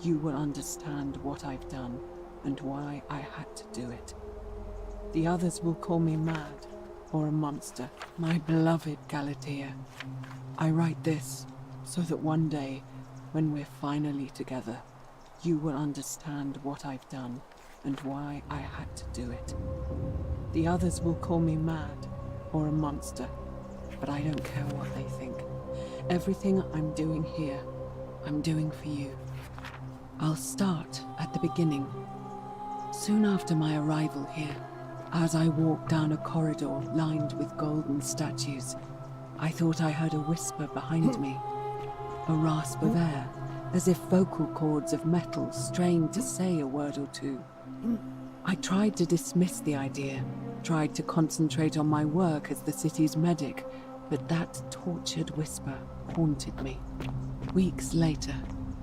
you will understand what I've done and why I had to do it. The others will call me mad or a monster. My beloved Galatea, I write this so that one day, when we're finally together, you will understand what I've done and why I had to do it. The others will call me mad or a monster, but I don't care what they think. Everything I'm doing here, I'm doing for you. I'll start at the beginning. Soon after my arrival here, as I walked down a corridor lined with golden statues, I thought I heard a whisper behind me, a rasp of air, as if vocal cords of metal strained to say a word or two. I tried to dismiss the idea, tried to concentrate on my work as the city's medic, but that tortured whisper haunted me. Weeks later,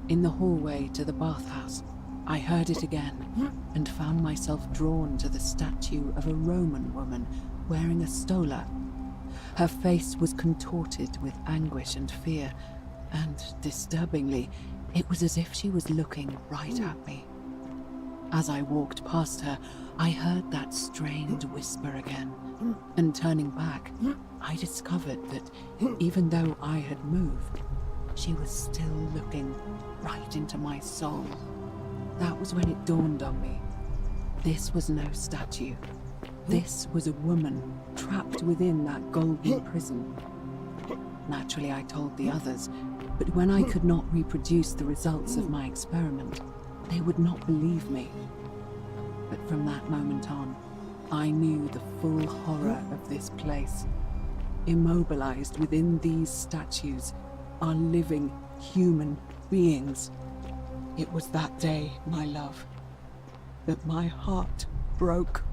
in the hallway to the bathhouse, I heard it again and found myself drawn to the statue of a Roman woman wearing a stola. Her face was contorted with anguish and fear, and, disturbingly, it was as if she was looking right at me. As I walked past her, I heard that strained whisper again, and turning back, I discovered that even though I had moved, she was still looking right into my soul. That was when it dawned on me. This was no statue. This was a woman trapped within that golden prison. Naturally, I told the others, but when I could not reproduce the results of my experiment, they would not believe me. But from that moment on, I knew the full horror of this place. Immobilized within these statues are living human beings. It was that day, my love, that my heart broke.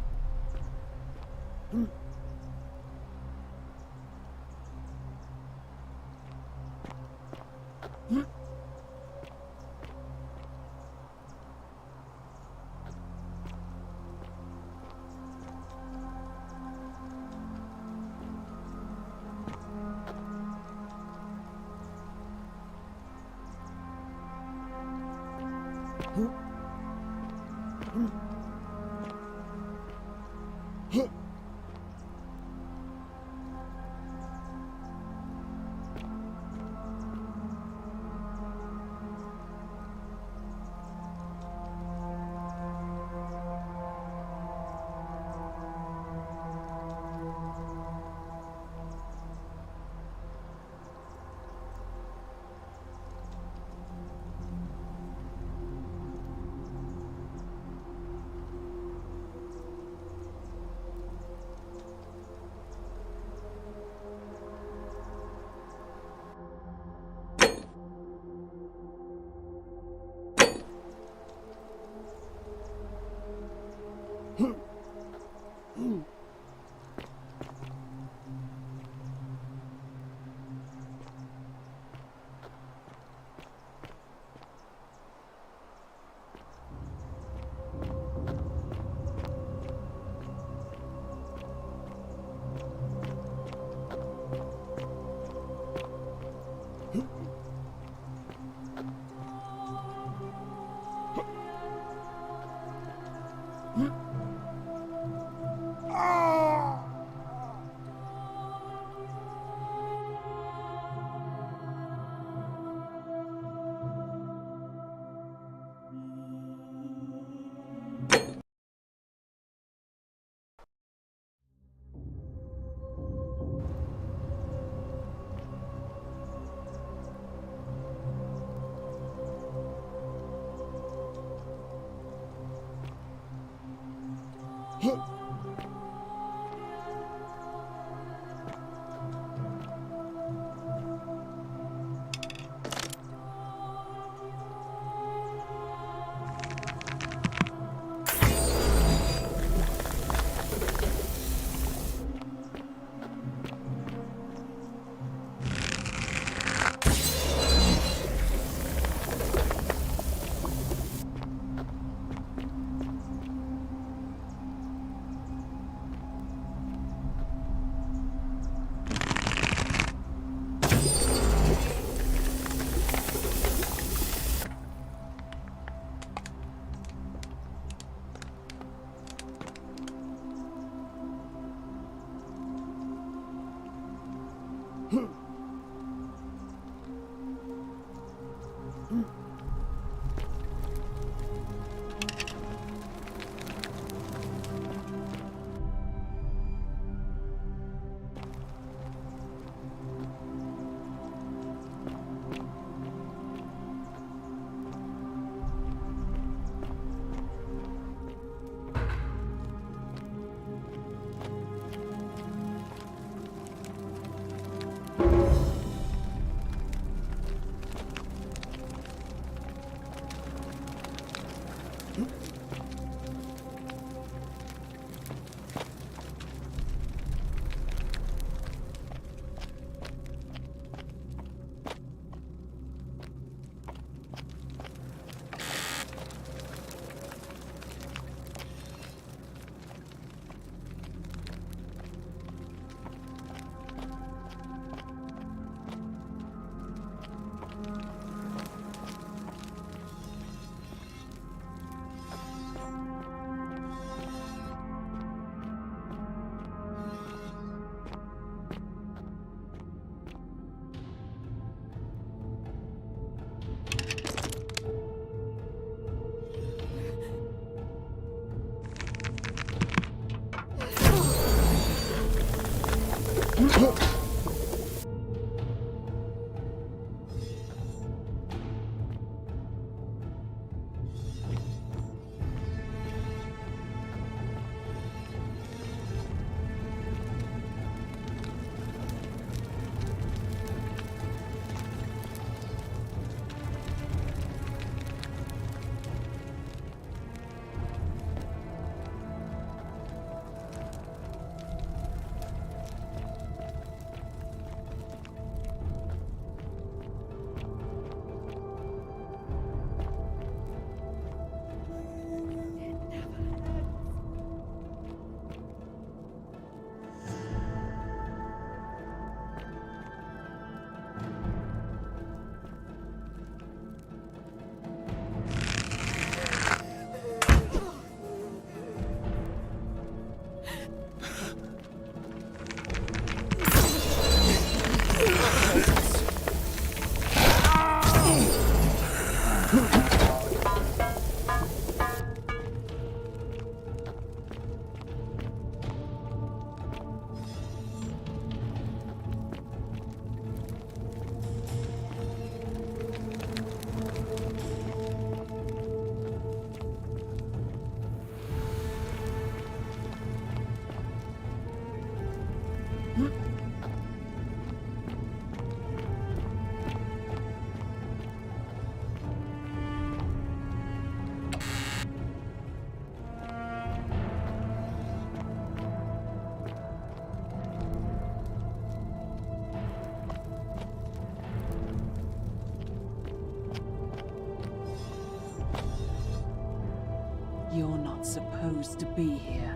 You're not supposed to be here.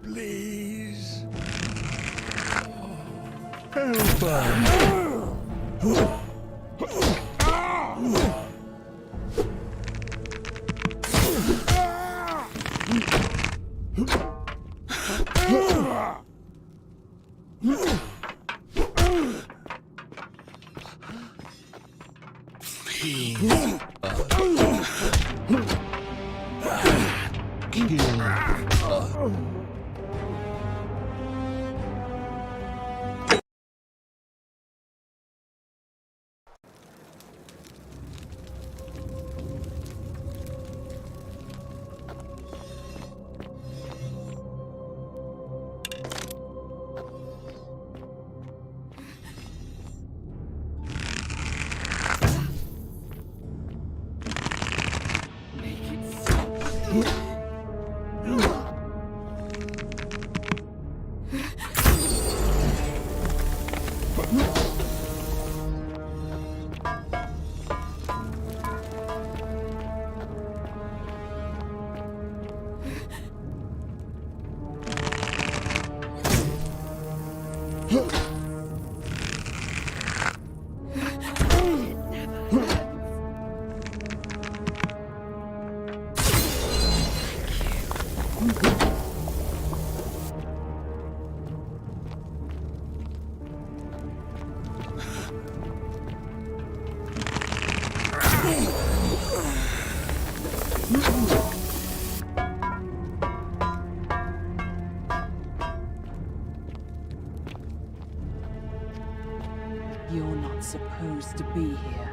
Please. Help us. You're not supposed to be here.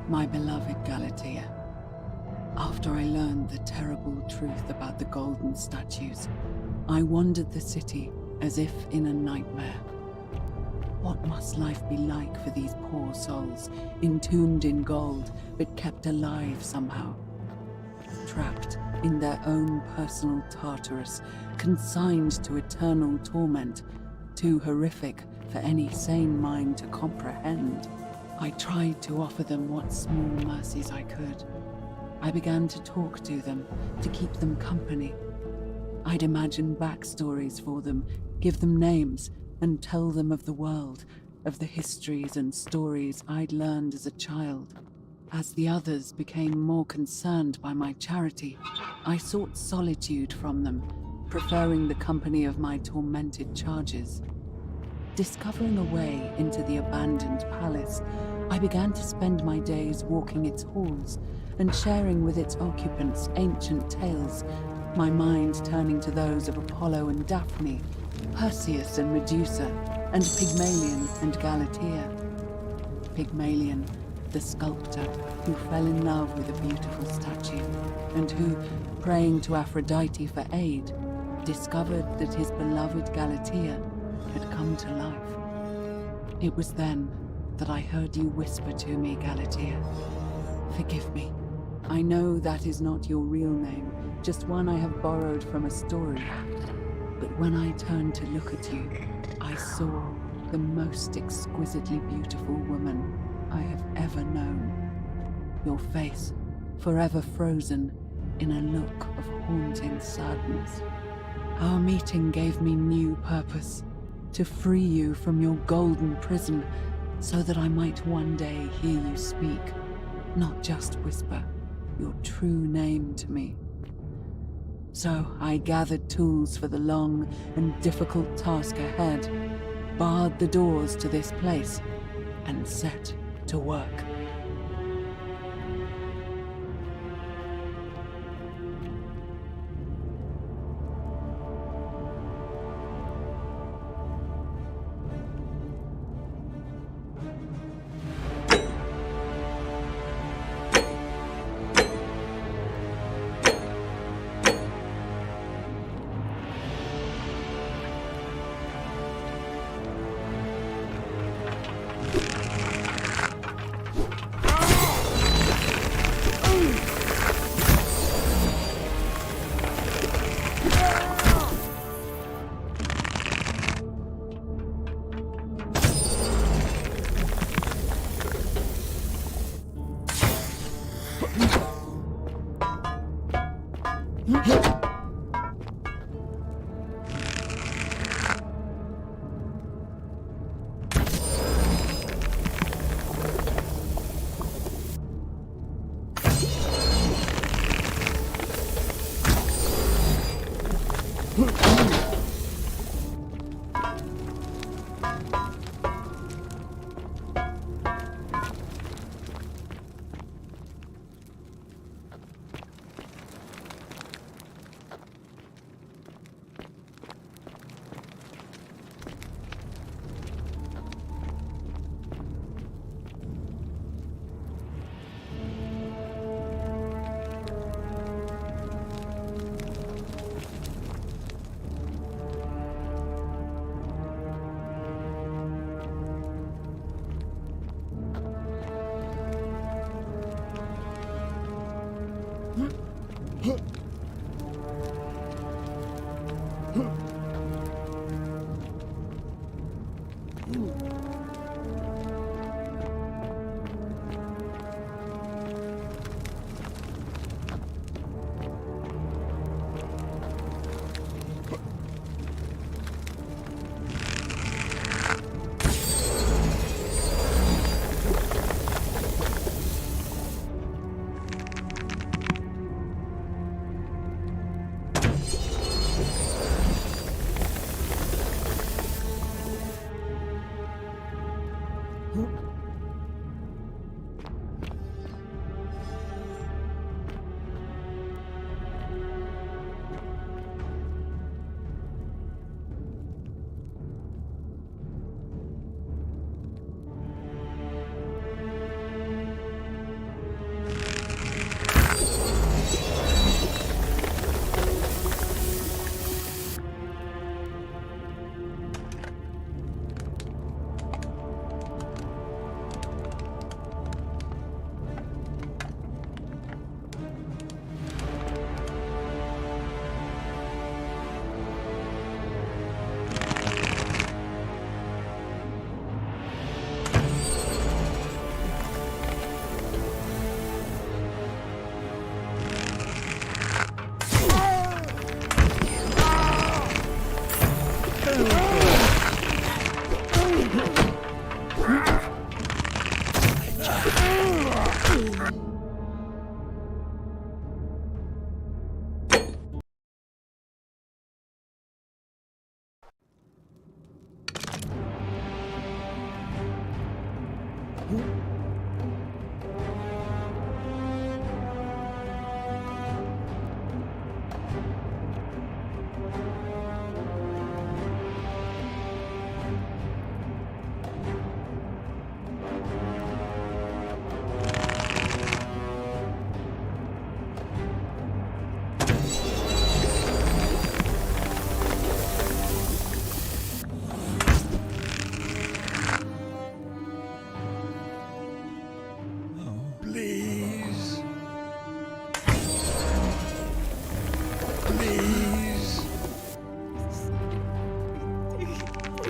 My beloved Galatea, after I learned the terrible truth about the golden statues, I wandered the city as if in a nightmare. What must life be like for these poor souls, entombed in gold, but kept alive somehow? Trapped in their own personal Tartarus, consigned to eternal torment, too horrific for any sane mind to comprehend. I tried to offer them what small mercies I could. I began to talk to them, to keep them company. I'd imagine backstories for them, give them names, and tell them of the world, of the histories and stories I'd learned as a child. As the others became more concerned by my charity, I sought solitude from them, preferring the company of my tormented charges. Discovering a way into the abandoned palace, I began to spend my days walking its halls and sharing with its occupants ancient tales, my mind turning to those of Apollo and Daphne, Perseus and Medusa, and Pygmalion and Galatea. Pygmalion, the sculptor who fell in love with a beautiful statue, and who, praying to Aphrodite for aid, discovered that his beloved Galatea had come to life. It was then that I heard you whisper to me, Galatea. Forgive me. I know that is not your real name, just one I have borrowed from a story. But when I turned to look at you, I saw the most exquisitely beautiful woman I have ever known. Your face, forever frozen in a look of haunting sadness. Our meeting gave me new purpose. to free you from your golden prison, so that I might one day hear you speak, not just whisper your true name to me. So I gathered tools for the long and difficult task ahead, barred the doors to this place, and set to work.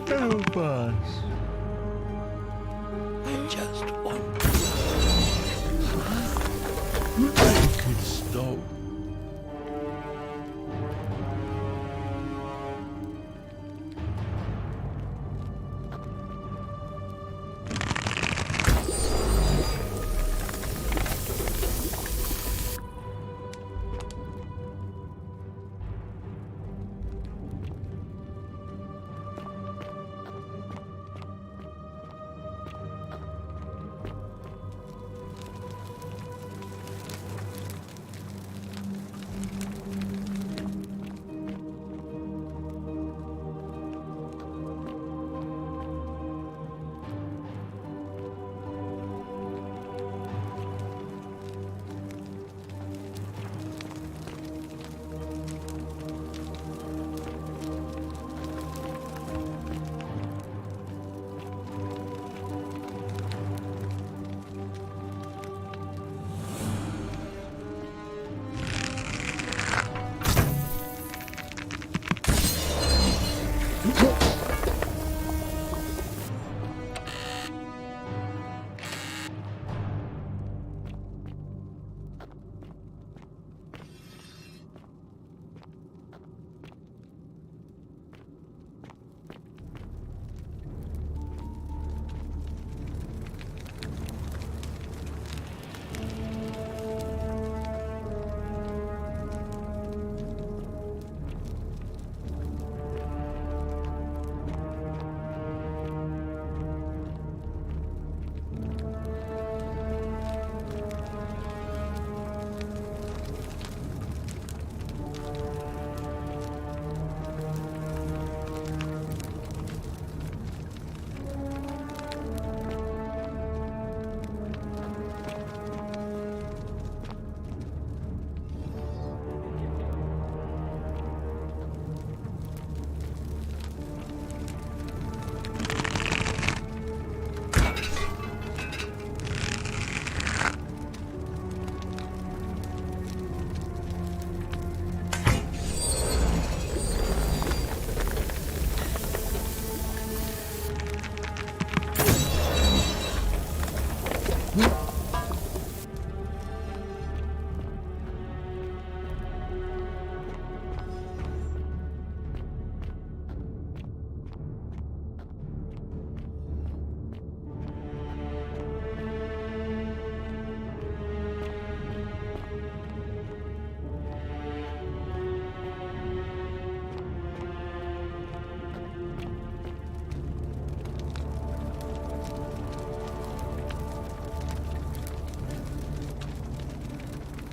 Help us. I just want to make it stop.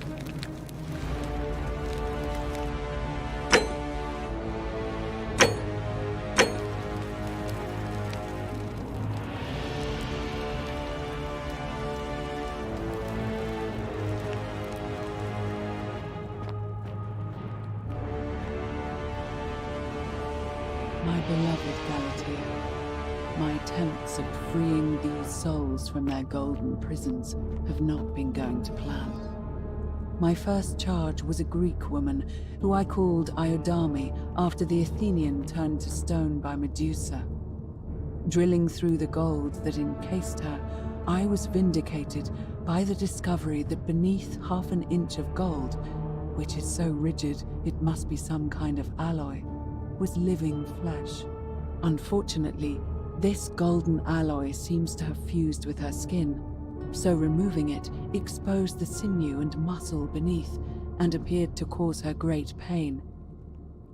My beloved Galatea, my attempts at freeing these souls from their golden prisons have not been going to plan. My first charge was a Greek woman who I called Iodame after the Athenian turned to stone by Medusa. Drilling through the gold that encased her, I was vindicated by the discovery that beneath half an inch of gold, which is so rigid it must be some kind of alloy, was living flesh. Unfortunately, this golden alloy seems to have fused with her skin, so removing it exposed the sinew and muscle beneath and appeared to cause her great pain.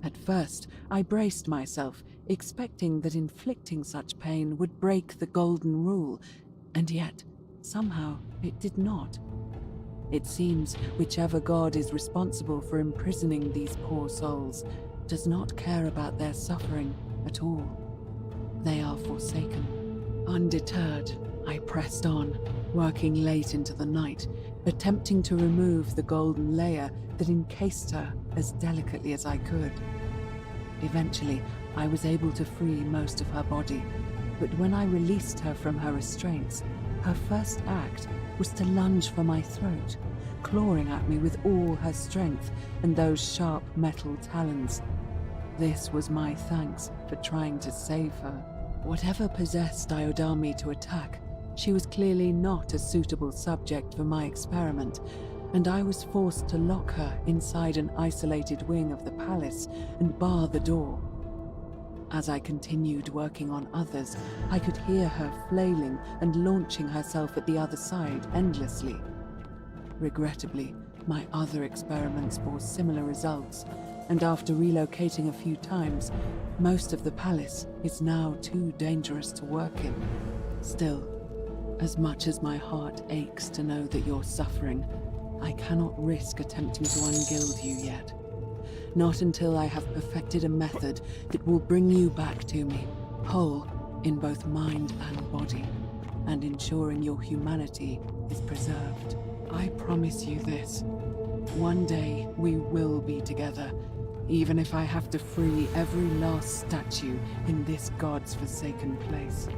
At first, I braced myself, expecting that inflicting such pain would break the golden rule, and yet, somehow, it did not. It seems whichever god is responsible for imprisoning these poor souls does not care about their suffering at all. They are forsaken. Undeterred, I pressed on, working late into the night, attempting to remove the golden layer that encased her as delicately as I could. Eventually, I was able to free most of her body, but when I released her from her restraints, her first act was to lunge for my throat, clawing at me with all her strength and those sharp metal talons. This was my thanks for trying to save her. Whatever possessed Iodame to attack, she was clearly not a suitable subject for my experiment, and I was forced to lock her inside an isolated wing of the palace and bar the door. As I continued working on others, I could hear her flailing and launching herself at the other side endlessly. Regrettably, my other experiments bore similar results, and after relocating a few times, most of the palace is now too dangerous to work in. Still, as much as my heart aches to know that you're suffering, I cannot risk attempting to ungild you yet. Not until I have perfected a method that will bring you back to me, whole in both mind and body, and ensuring your humanity is preserved. I promise you this. One day we will be together, even if I have to free every last statue in this god's forsaken place.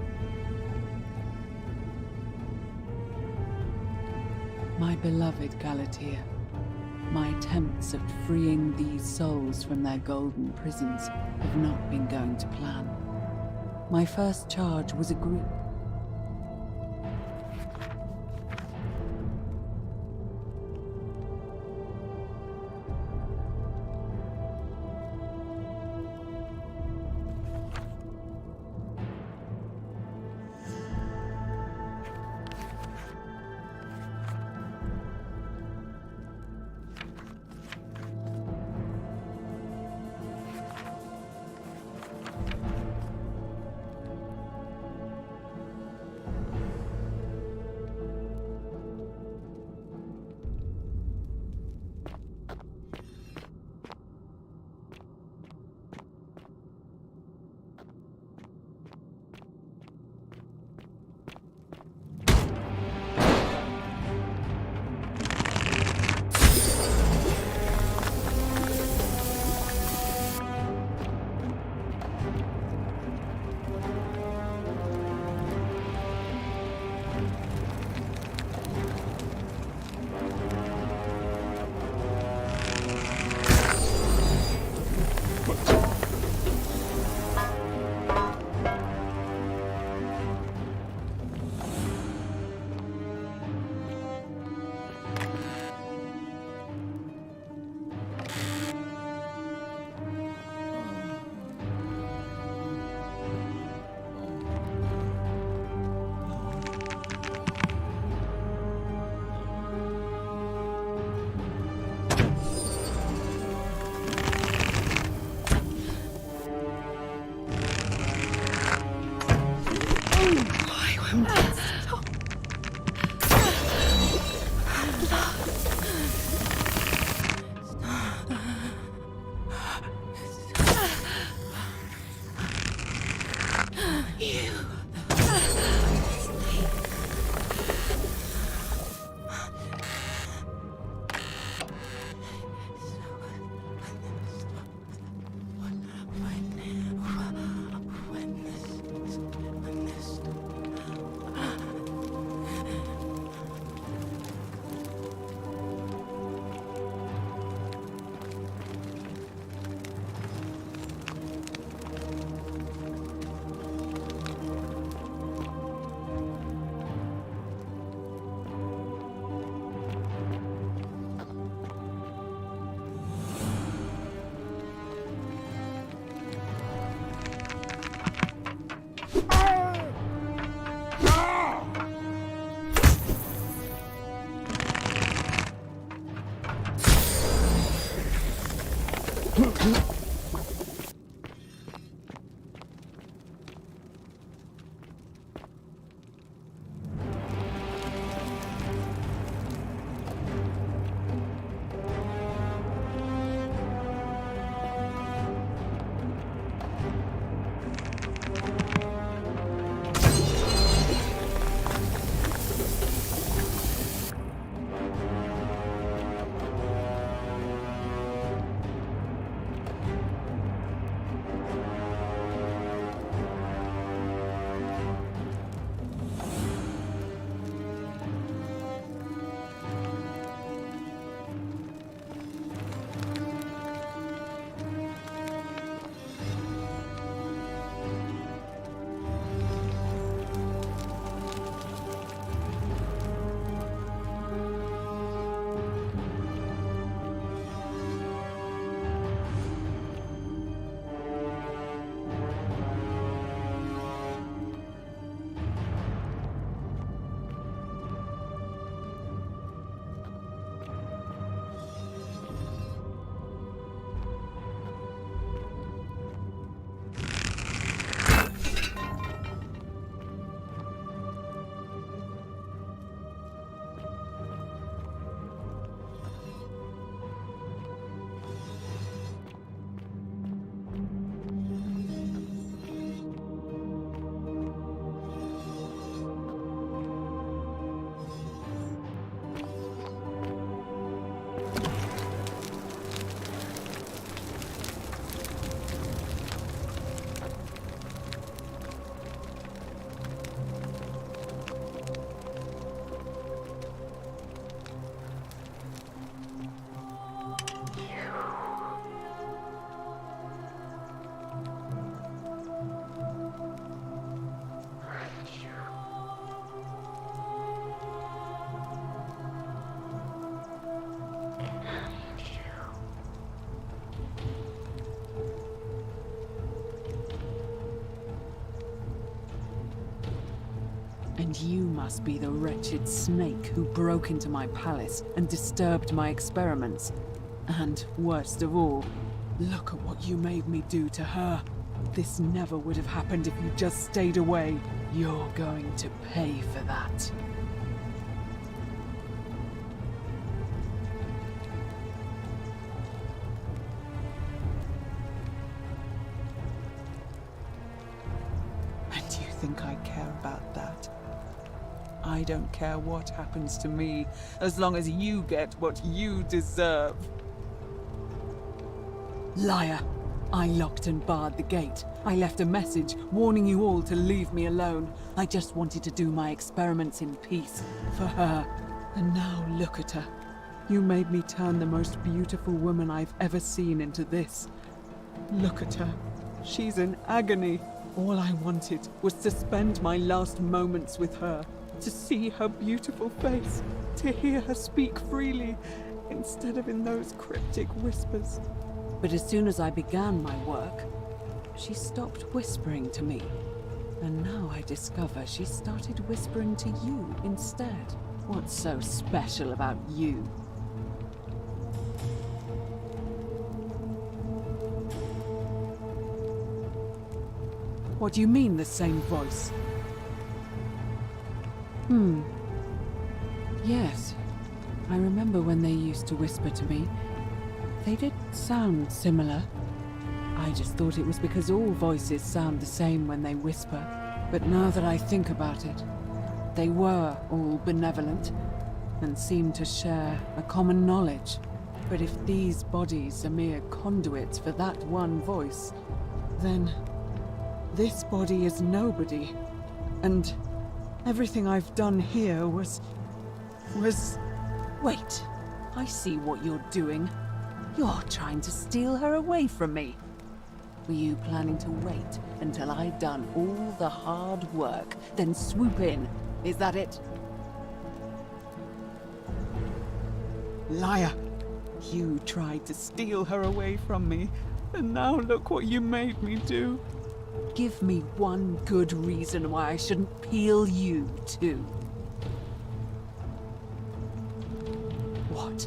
My beloved Galatea, my attempts at freeing these souls from their golden prisons have not been going to plan. My first charge was a Greek. And you must be the wretched snake who broke into my palace and disturbed my experiments. And, worst of all, look at what you made me do to her. This never would have happened if you just stayed away. You're going to pay for that. And you think I care about that? I don't care what happens to me, as long as you get what you deserve. Liar! I locked and barred the gate. I left a message warning you all to leave me alone. I just wanted to do my experiments in peace, for her. And now look at her. You made me turn the most beautiful woman I've ever seen into this. Look at her. She's in agony. All I wanted was to spend my last moments with her, to see her beautiful face, to hear her speak freely, instead of in those cryptic whispers. But as soon as I began my work, she stopped whispering to me. And now I discover she started whispering to you instead. What's so special about you? What do you mean, the same voice? Yes. I remember when they used to whisper to me. They did sound similar. I just thought it was because all voices sound the same when they whisper. But now that I think about it, they were all benevolent and seemed to share a common knowledge. But if these bodies are mere conduits for that one voice, then this body is nobody. And everything I've done here was... Wait, I see what you're doing. You're trying to steal her away from me. Were you planning to wait until I'd done all the hard work, then swoop in? Is that it? Liar! You tried to steal her away from me, and now look what you made me do. Give me one good reason why I shouldn't peel you too. What?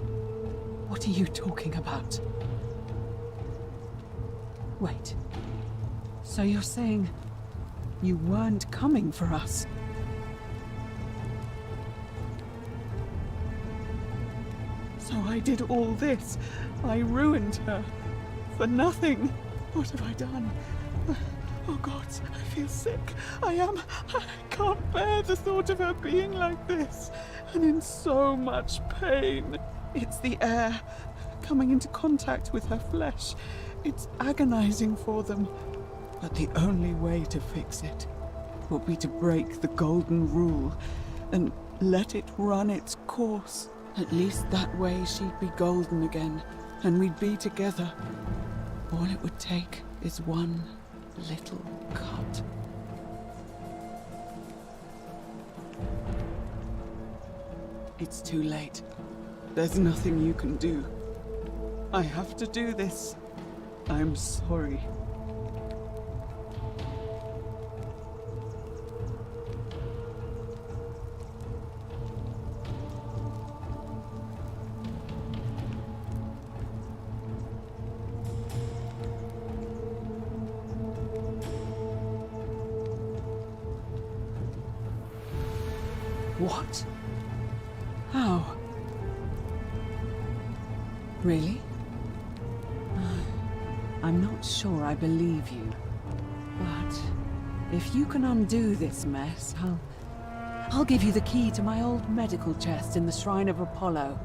What are you talking about? Wait. So you're saying you weren't coming for us? So I did all this. I ruined her. For nothing. What have I done? Oh God, I feel sick. I can't bear the thought of her being like this. And in so much pain. It's the air coming into contact with her flesh. It's agonizing for them. But the only way to fix it will be to break the golden rule and let it run its course. At least that way she'd be golden again, and we'd be together. All it would take is one little cut. It's too late. There's nothing you can do. I have to do this. I'm sorry. What? How? Really? I'm not sure I believe you. But if you can undo this mess, I'll give you the key to my old medical chest in the Shrine of Apollo.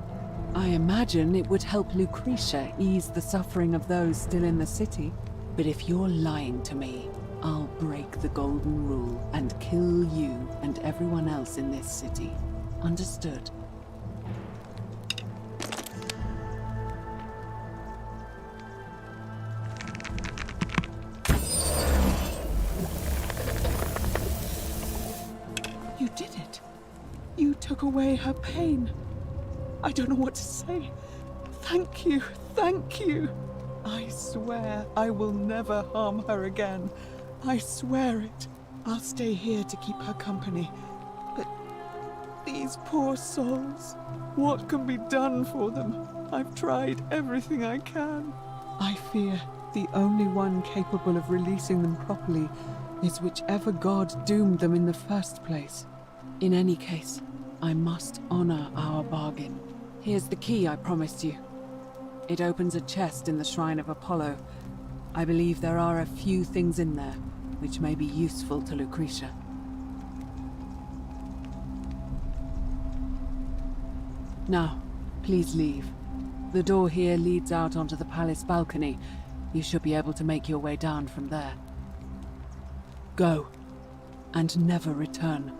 I imagine it would help Lucretia ease the suffering of those still in the city. But if you're lying to me, I'll break the golden rule and kill you and everyone else in this city. Understood? You did it. You took away her pain. I don't know what to say. Thank you. Thank you. I swear I will never harm her again. I swear it. I'll stay here to keep her company. But these poor souls, what can be done for them? I've tried everything I can. I fear the only one capable of releasing them properly is whichever god doomed them in the first place. In any case, I must honor our bargain. Here's the key I promised you. It opens a chest in the Shrine of Apollo. I believe there are a few things in there which may be useful to Lucretia. Now, please leave. The door here leads out onto the palace balcony. You should be able to make your way down from there. Go, and never return.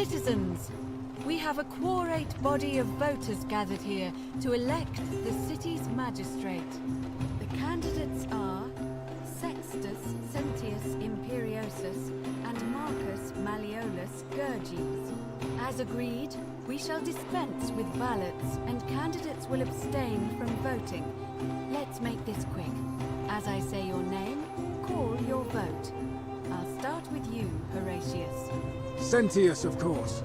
Citizens, we have a quorate body of voters gathered here to elect the city's magistrate. The candidates are Sextus Sentius Imperiosus and Marcus Malleolus Gurges. As agreed, we shall dispense with ballots and candidates will abstain from voting. Let's make this quick. As I say your name, call your vote. I'll start with you, Horatius. Sentius, of course.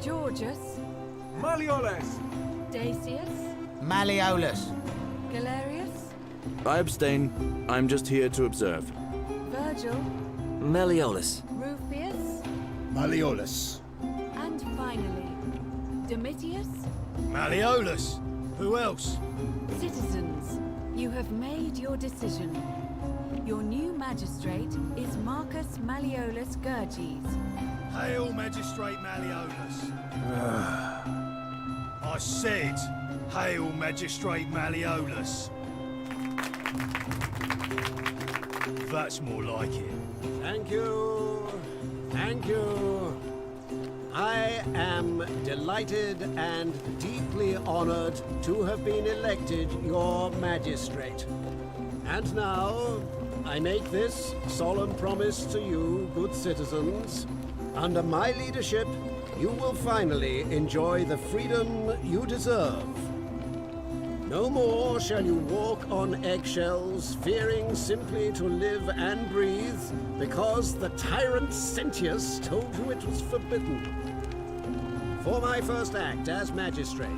Georgius. Malleolus! Dacius. Malleolus. Galerius. I abstain. I'm just here to observe. Virgil. Malleolus. Rufius. Malleolus. And finally, Domitius. Malleolus. Who else? Citizens, you have made your decision. Your new magistrate is Marcus Malleolus Gurges. Hail, Magistrate Malleolus. I said, hail, Magistrate Malleolus. That's more like it. Thank you. Thank you. I am delighted and deeply honored to have been elected your magistrate. And now, I make this solemn promise to you, good citizens. Under my leadership, you will finally enjoy the freedom you deserve. No more shall you walk on eggshells, fearing simply to live and breathe, because the tyrant Sentius told you it was forbidden. For my first act as magistrate,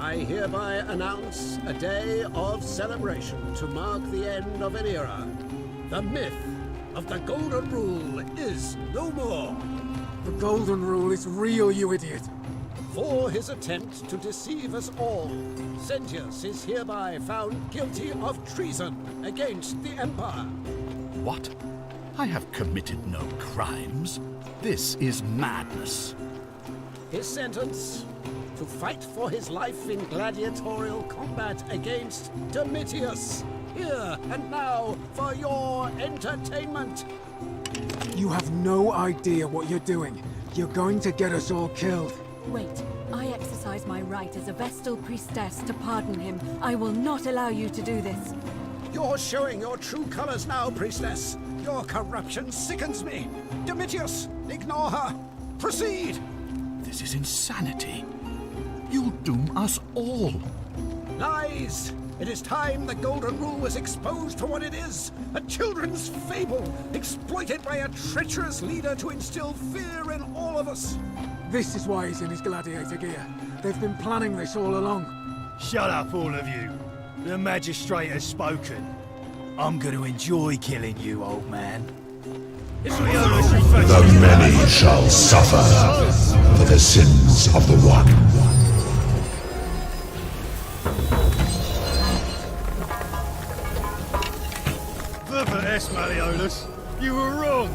I hereby announce a day of celebration to mark the end of an era. The myth of the Golden Rule is no more. The Golden Rule is real, you idiot. For his attempt to deceive us all, Sentius is hereby found guilty of treason against the Empire. What? I have committed no crimes. This is madness. His sentence: to fight for his life in gladiatorial combat against Domitius. Here and now for your entertainment. You have no idea what you're doing. You're going to get us all killed. Wait, I exercise my right as a Vestal priestess to pardon him. I will not allow you to do this. You're showing your true colors now, priestess. Your corruption sickens me. Domitius, ignore her. Proceed. This is insanity. You'll doom us all. Lies! It is time the Golden Rule was exposed for what it is. A children's fable, exploited by a treacherous leader to instill fear in all of us. This is why he's in his gladiator gear. They've been planning this all along. Shut up, all of you. The magistrate has spoken. I'm going to enjoy killing you, old man. The many shall suffer for the sins of the one. Yes, Malleolus, you were wrong.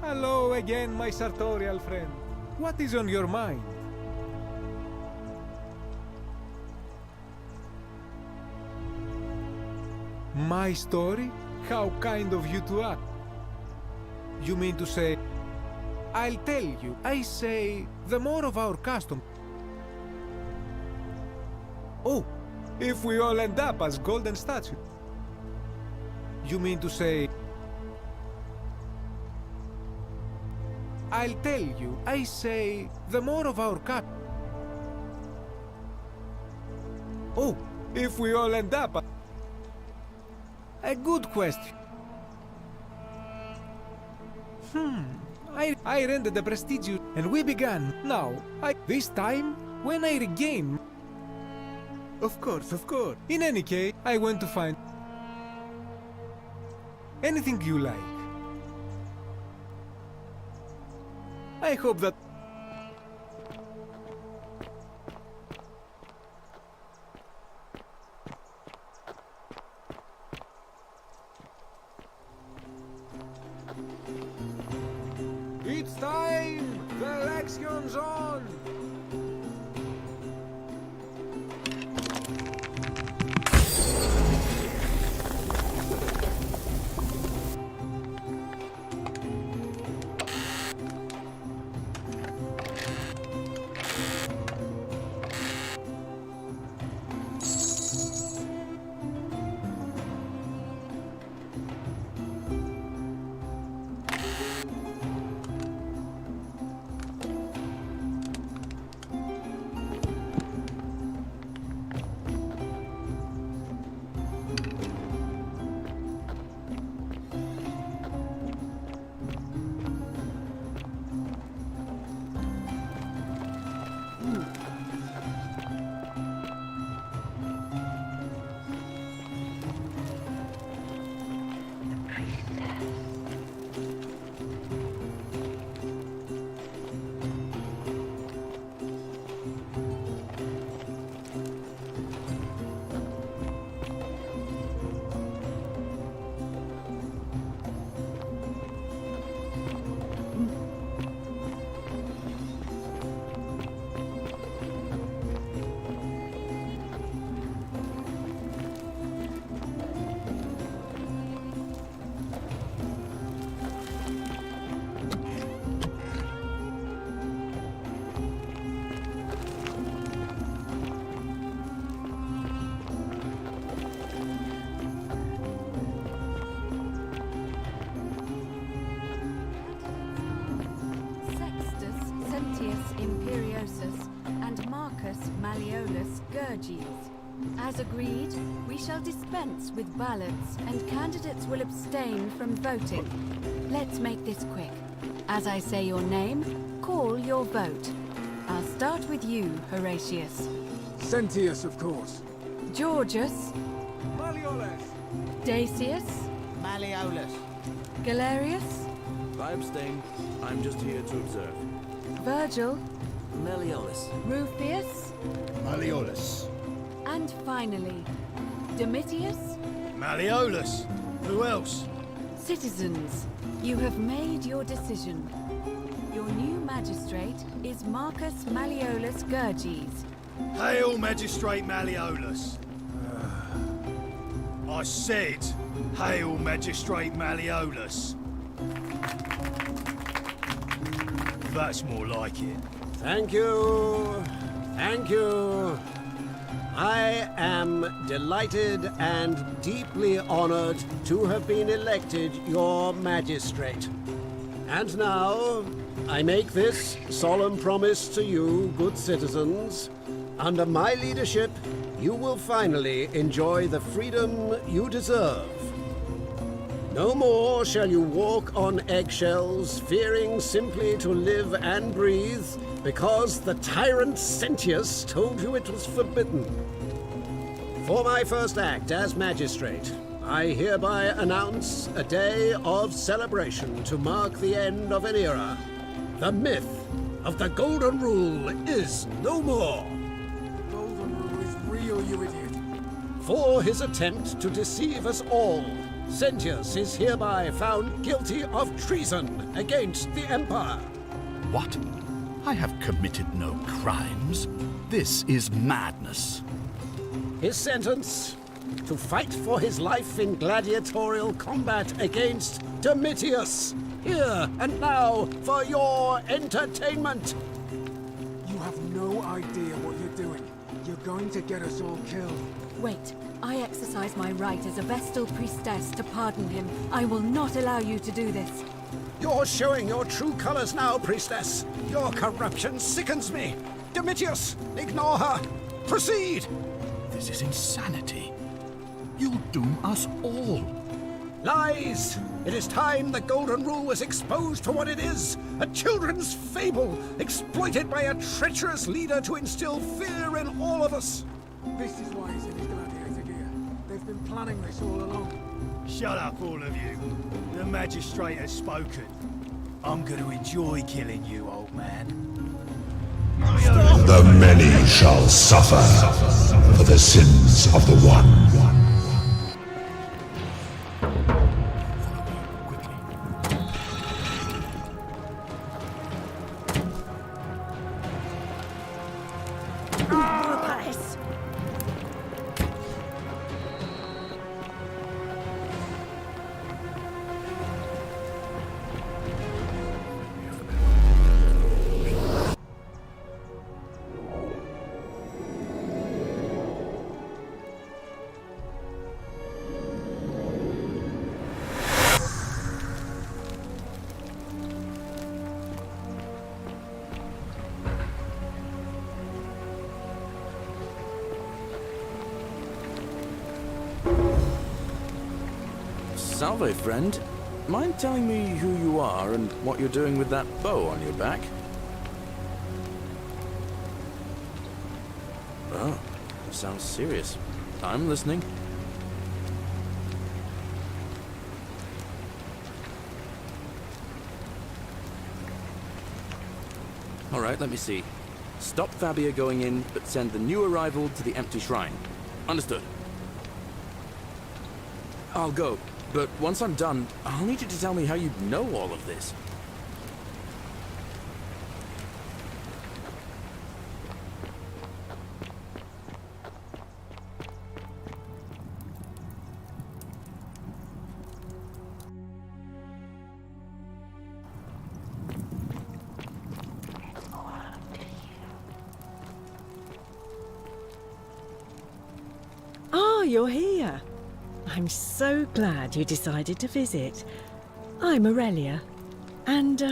Hello again, my sartorial friend. What is on your mind? My story? How kind of you to ask. You mean to say... I'll tell you. I say, the more of our custom... Oh, if we all end up as golden statues. You mean to say... I'll tell you. I say, the more of our Oh, if we all end up... A good question. I rented the prestigious and we began. Now, this time, when I regain... Of course. In any case, I went to find... anything you like. I hope that... It's time! The election's on! As agreed, we shall dispense with ballots and candidates will abstain from voting. Let's make this quick. As I say your name, call your vote. I'll start with you, Horatius. Sentius, of course. Georgius. Malleolus. Dacius. Malleolus. Galerius. I abstain. I'm just here to observe. Virgil. Malleolus. Rufius. Malleolus. And finally, Domitius. Malleolus. Who else? Citizens, you have made your decision. Your new magistrate is Marcus Malleolus Gurges. Hail, Magistrate Malleolus. I said, hail, Magistrate Malleolus. That's more like it. Thank you. Thank you. I am delighted and deeply honored to have been elected your magistrate. And now, I make this solemn promise to you, good citizens. Under my leadership, you will finally enjoy the freedom you deserve. No more shall you walk on eggshells, fearing simply to live and breathe, because the tyrant Sentius told you it was forbidden. For my first act as magistrate, I hereby announce a day of celebration to mark the end of an era. The myth of the Golden Rule is no more. The Golden Rule is real, you idiot. For his attempt to deceive us all, Sentius is hereby found guilty of treason against the Empire. What? I have committed no crimes. This is madness. His sentence: to fight for his life in gladiatorial combat against Domitius. Here and now for your entertainment. You have no idea what you're doing. You're going to get us all killed. Wait, I exercise my right as a Vestal priestess to pardon him. I will not allow you to do this. You're showing your true colors now, priestess. Your corruption sickens me. Domitius, ignore her. Proceed. This is insanity. You'll doom us all. Lies! It is time the Golden Rule was exposed for what it is. A children's fable, exploited by a treacherous leader to instill fear in all of us. This is why he's in his gladiator gear. They've been planning this all along. Shut up, all of you. The magistrate has spoken. I'm going to enjoy killing you, old man. The many shall suffer for the sins of the one. Salve, friend. Mind telling me who you are and what you're doing with that bow on your back? Oh, sounds serious. I'm listening. Alright, let me see. Stop Fabia going in, but send the new arrival to the empty shrine. Understood. I'll go. But once I'm done, I'll need you to tell me how you know all of this. Ah, you're here. I'm so glad you decided to visit. I'm Aurelia, and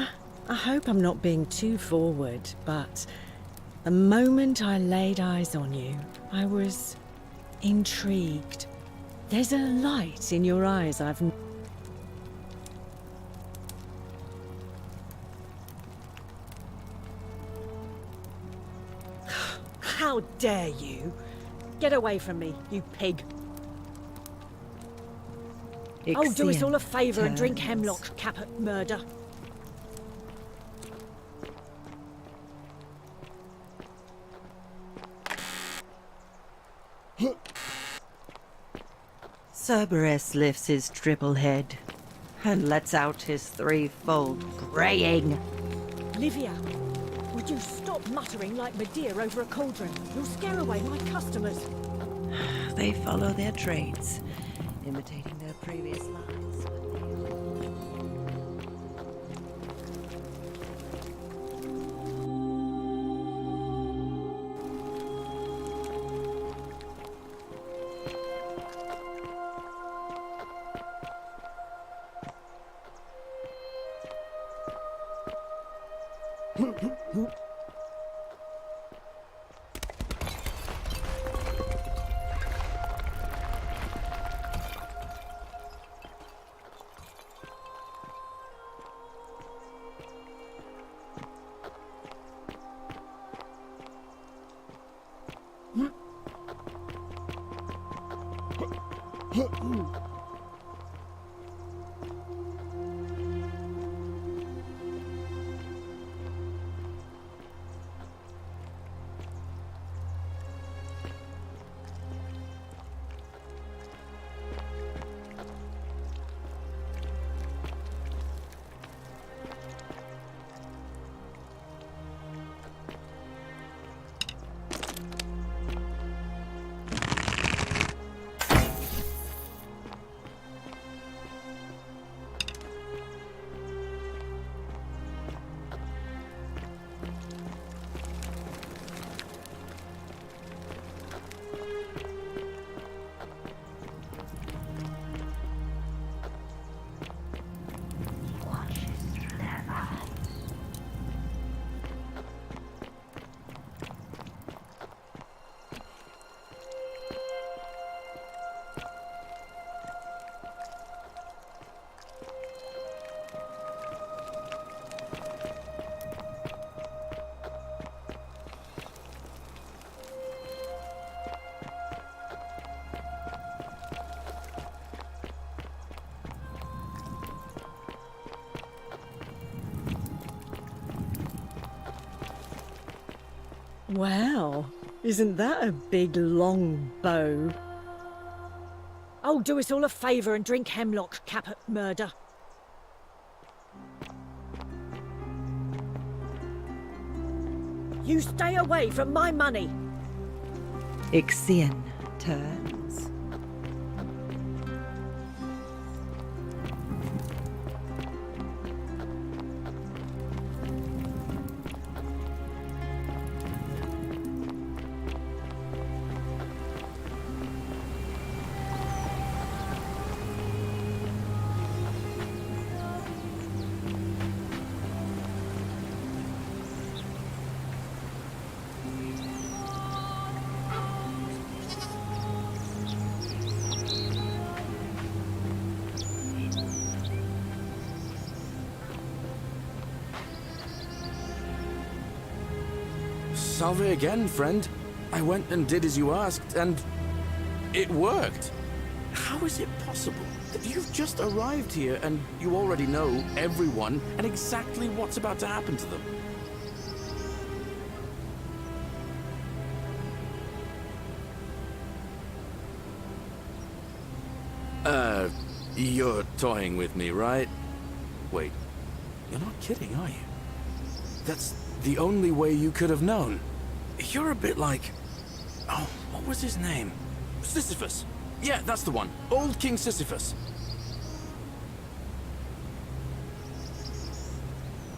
I hope I'm not being too forward, but the moment I laid eyes on you, I was intrigued. There's a light in your eyes I've... How dare you! Get away from me, you pig! Oh, do us all a favour and drink hemlock, Caput murder. Cerberus lifts his triple head. and lets out his threefold braying. Livia, would you stop muttering like Medea over a cauldron? You'll scare away my customers. They follow their trades, imitating their previous lives. Wow, isn't that a big long bow? Oh, do us all a favour and drink hemlock, Caput Murder. You stay away from my money. Ixion turns. Salve again, friend. I went and did as you asked, and it worked. How is it possible that you've just arrived here and you already know everyone and exactly what's about to happen to them? You're toying with me, right? Wait, you're not kidding, are you? That's the only way you could have known. You're a bit like... Oh, what was his name? Sisyphus. Yeah, that's the one. Old King Sisyphus.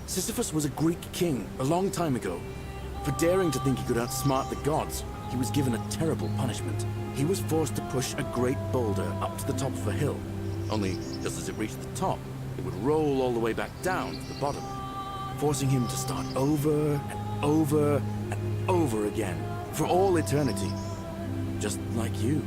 Sisyphus was a Greek king a long time ago. For daring to think he could outsmart the gods, he was given a terrible punishment. He was forced to push a great boulder up to the top of a hill. Only, just as it reached the top, it would roll all the way back down to the bottom, forcing him to start over and over and over again, for all eternity. Just like you.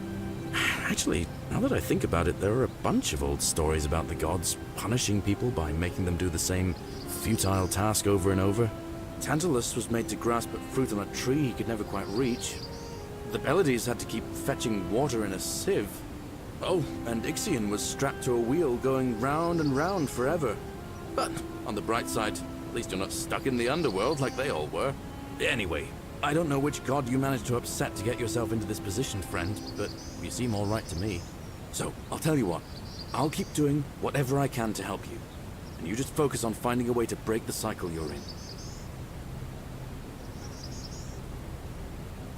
Actually, now that I think about it, there are a bunch of old stories about the gods punishing people by making them do the same futile task over and over. Tantalus was made to grasp at fruit on a tree he could never quite reach. The Pleiades had to keep fetching water in a sieve. Oh, and Ixion was strapped to a wheel going round and round forever. But on the bright side, at least you're not stuck in the underworld like they all were. Anyway, I don't know which god you managed to upset to get yourself into this position, friend, but you seem all right to me. So, I'll tell you what. I'll keep doing whatever I can to help you. And you just focus on finding a way to break the cycle you're in.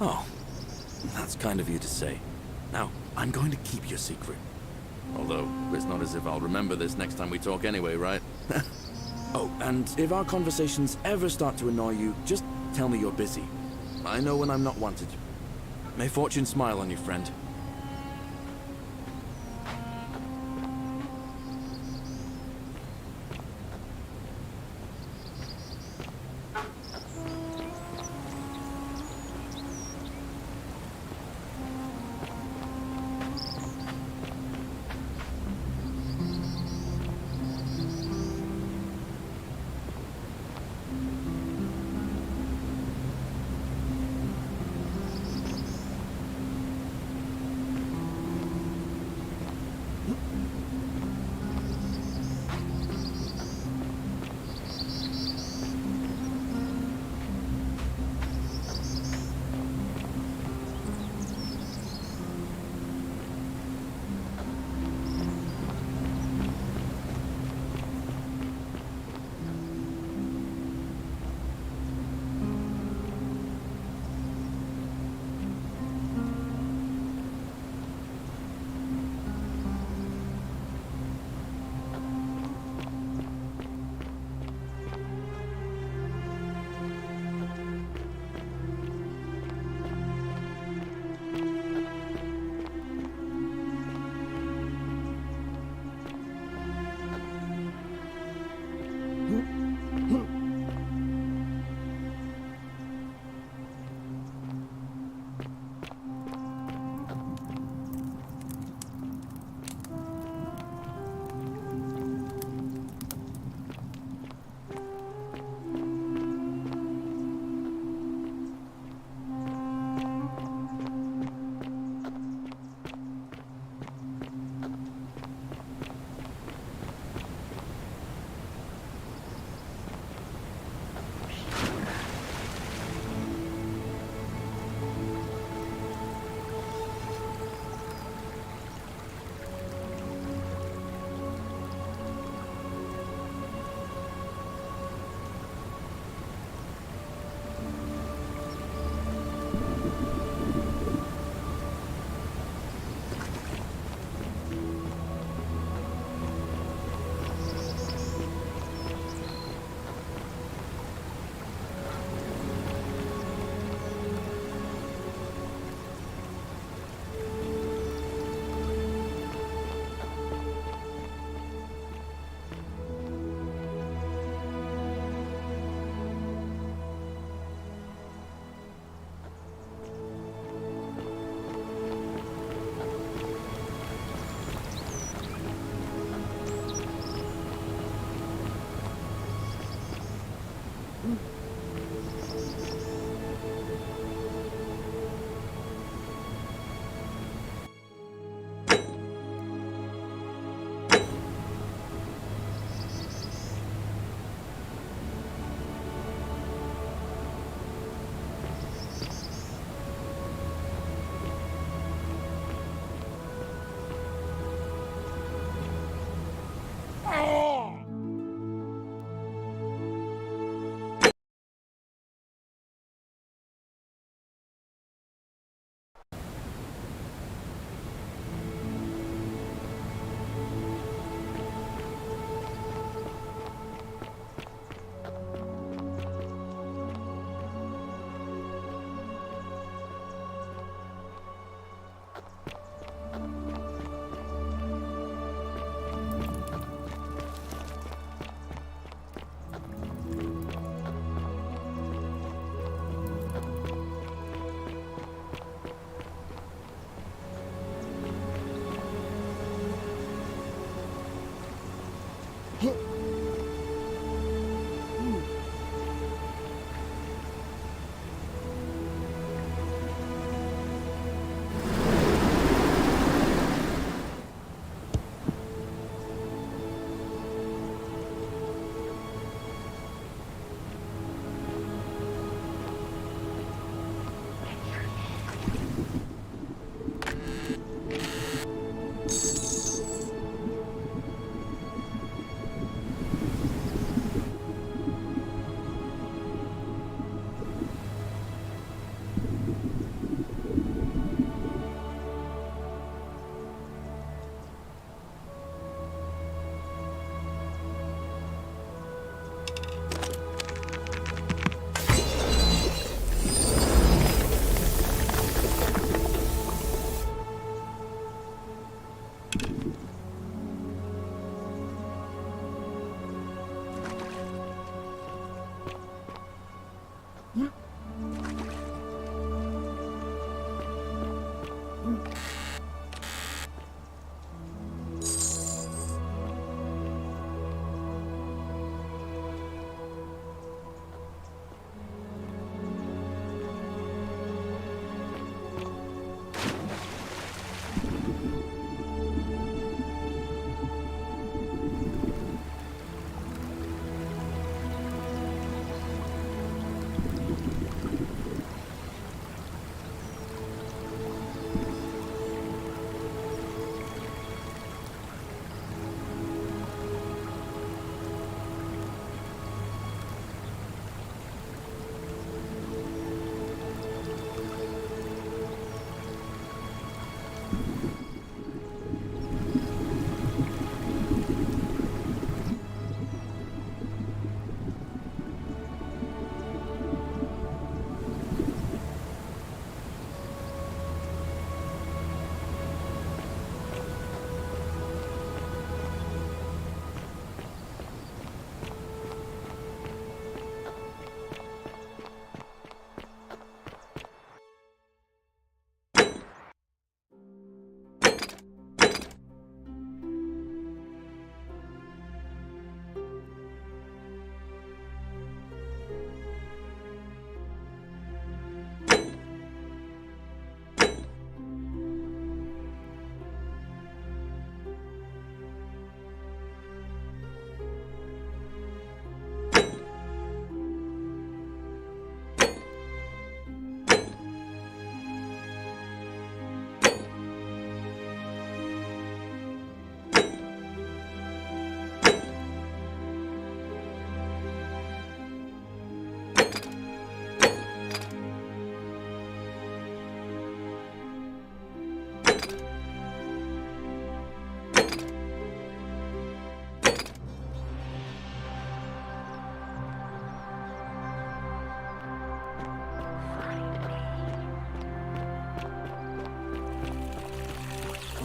Oh, that's kind of you to say. Now, I'm going to keep your secret. Although, it's not as if I'll remember this next time we talk anyway, right? Oh, and if our conversations ever start to annoy you, just tell me you're busy. I know when I'm not wanted. May fortune smile on you, friend.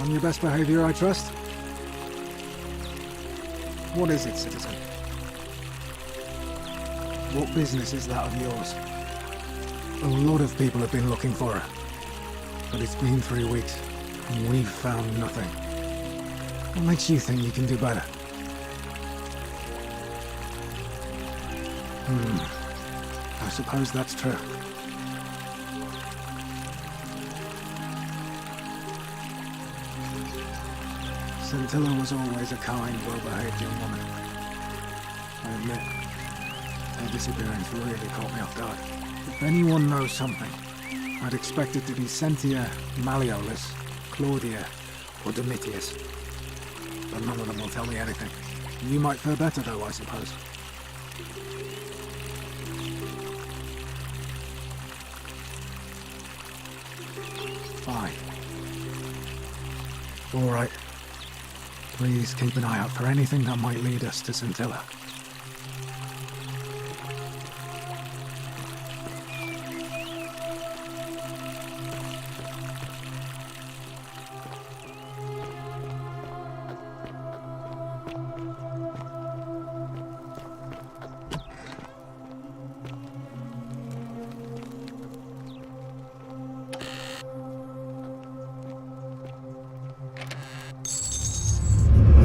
On your best behavior, I trust? What is it, citizen? What business is that of yours? A lot of people have been looking for her. But it's been 3 weeks, and we've found nothing. What makes you think you can do better? I suppose that's true. Scintilla was always a kind, well-behaved young woman. I admit, her disappearance really caught me off guard. If anyone knows something, I'd expect it to be Sentia, Malleolus, Claudia, or Domitius. But none of them will tell me anything. You might fare better though, I suppose. Fine. All right. Please keep an eye out for anything that might lead us to Scintilla.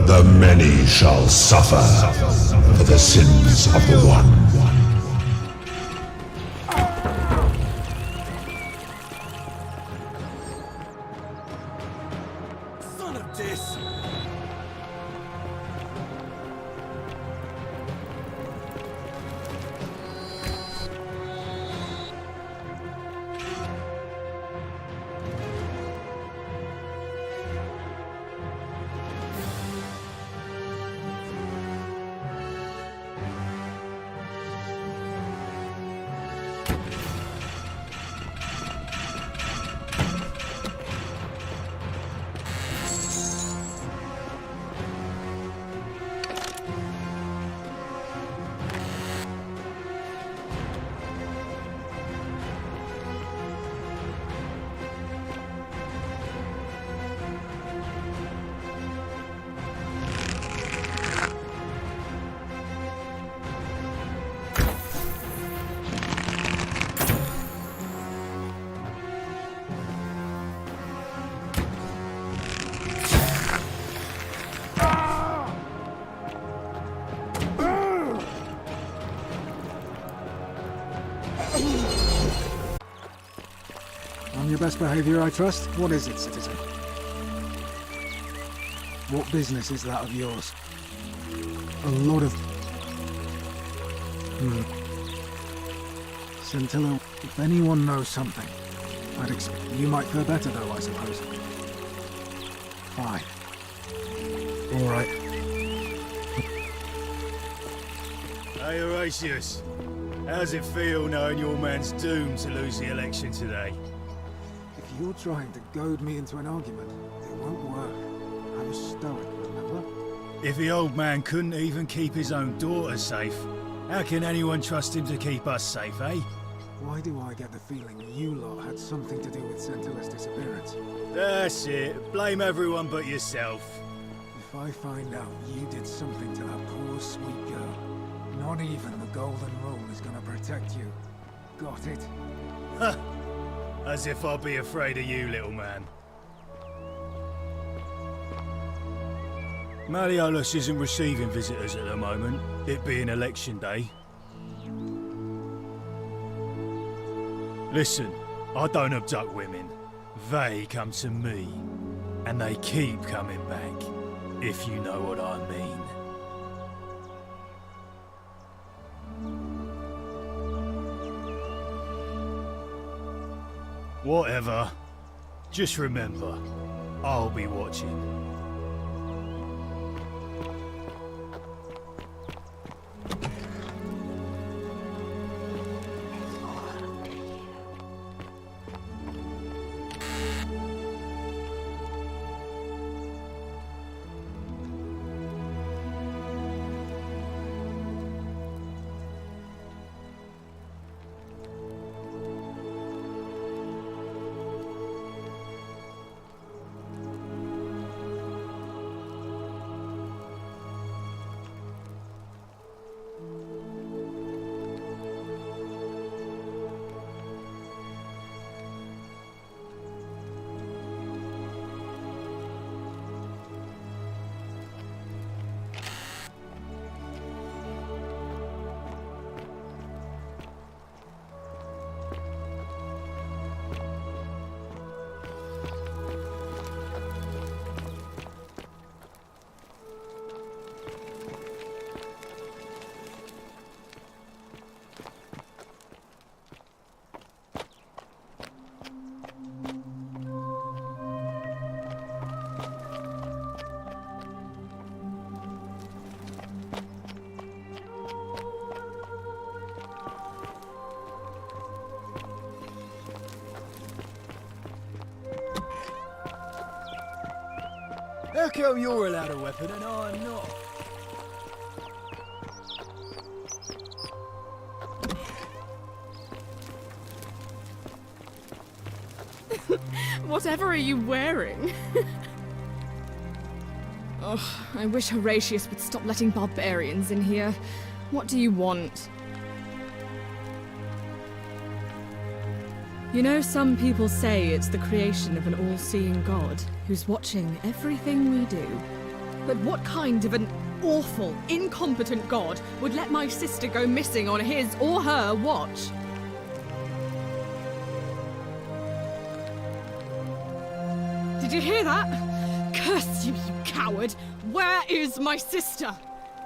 The many shall suffer for the sins of the one. Son of this! On your best behavior, I trust? What is it, citizen? What business is that of yours? A lot of... Scintilla, if anyone knows something, I'd expect... You might fare better though, I suppose. Fine. All right. Hey, Horatius. How's it feel knowing your man's doomed to lose the election today? If you're trying to goad me into an argument, it won't work. I'm a stoic, remember? If the old man couldn't even keep his own daughter safe, how can anyone trust him to keep us safe, eh? Why do I get the feeling you lot had something to do with Scintilla's disappearance? That's it. Blame everyone but yourself. If I find out you did something to that poor sweet girl, not even the Golden Rule is gonna protect you. Got it? Huh. As if I'll be afraid of you, little man. Malleolus isn't receiving visitors at the moment, it being election day. Listen, I don't abduct women. They come to me. And they keep coming back, if you know what I mean. Whatever. Just remember, I'll be watching. come you're allowed a weapon and I'm not? Whatever are you wearing? Oh, I wish Horatius would stop letting barbarians in here. What do you want? You know, some people say it's the creation of an all-seeing god who's watching everything we do. But what kind of an awful, incompetent god would let my sister go missing on his or her watch? Did you hear that? Curse you, you coward! Where is my sister?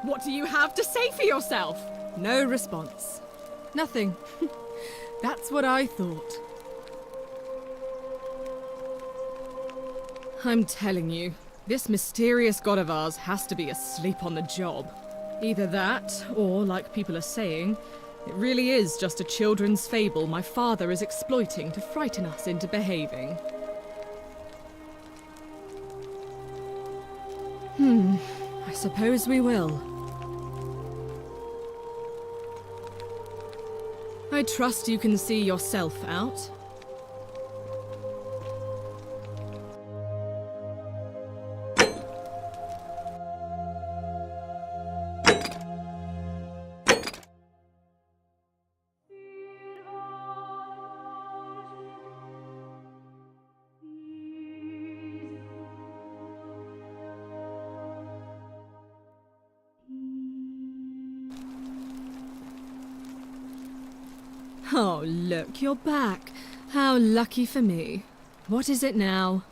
What do you have to say for yourself? No response. Nothing. That's what I thought. I'm telling you, this mysterious god of ours has to be asleep on the job. Either that, or, like people are saying, it really is just a children's fable my father is exploiting to frighten us into behaving. I suppose we will. I trust you can see yourself out. Oh, look, you're back. How lucky for me. What is it now?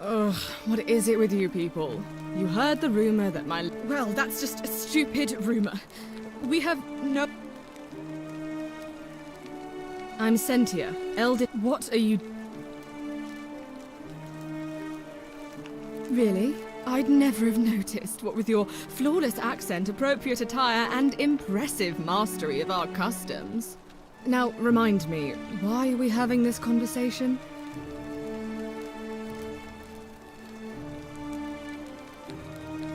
Ugh, what is it with you people? You heard the rumor that my... Well, that's just a stupid rumor. We have no... I'm Sentia, Elder... What are you... Really? I'd never have noticed, what with your flawless accent, appropriate attire, and impressive mastery of our customs. Now, remind me, why are we having this conversation?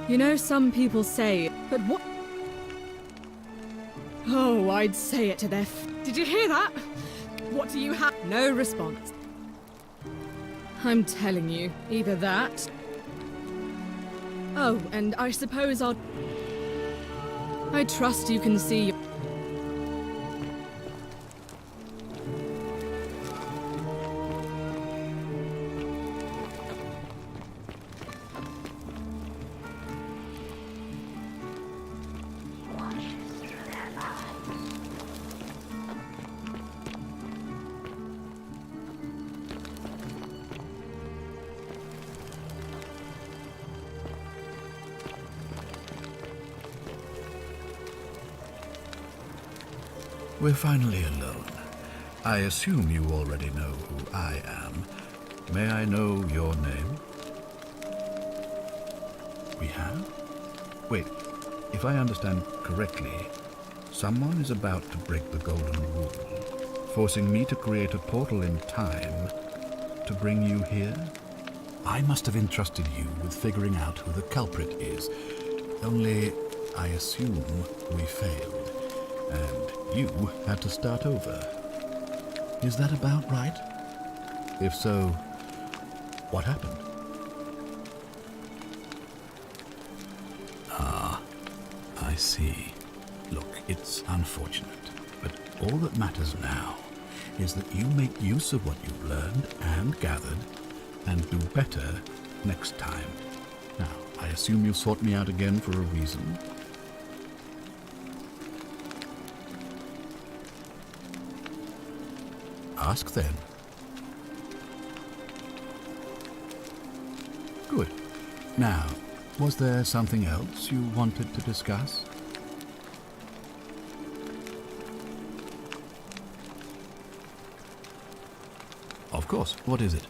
You know, some people say, but what... Oh, I'd say it to their Did you hear that? What do you have? No response. I'm telling you, either that... Oh, and I suppose I'll... I trust you can see... We're finally alone. I assume you already know who I am. May I know your name? We have? Wait, if I understand correctly, someone is about to break the golden rule, forcing me to create a portal in time to bring you here? I must have entrusted you with figuring out who the culprit is. Only, I assume we failed. And you had to start over. Is that about right? If so, what happened? Ah, I see. Look, it's unfortunate, but all that matters now is that you make use of what you've learned and gathered and do better next time. Now, I assume you sought me out again for a reason. Ask then. Good. Now, was there something else you wanted to discuss? Of course. What is it?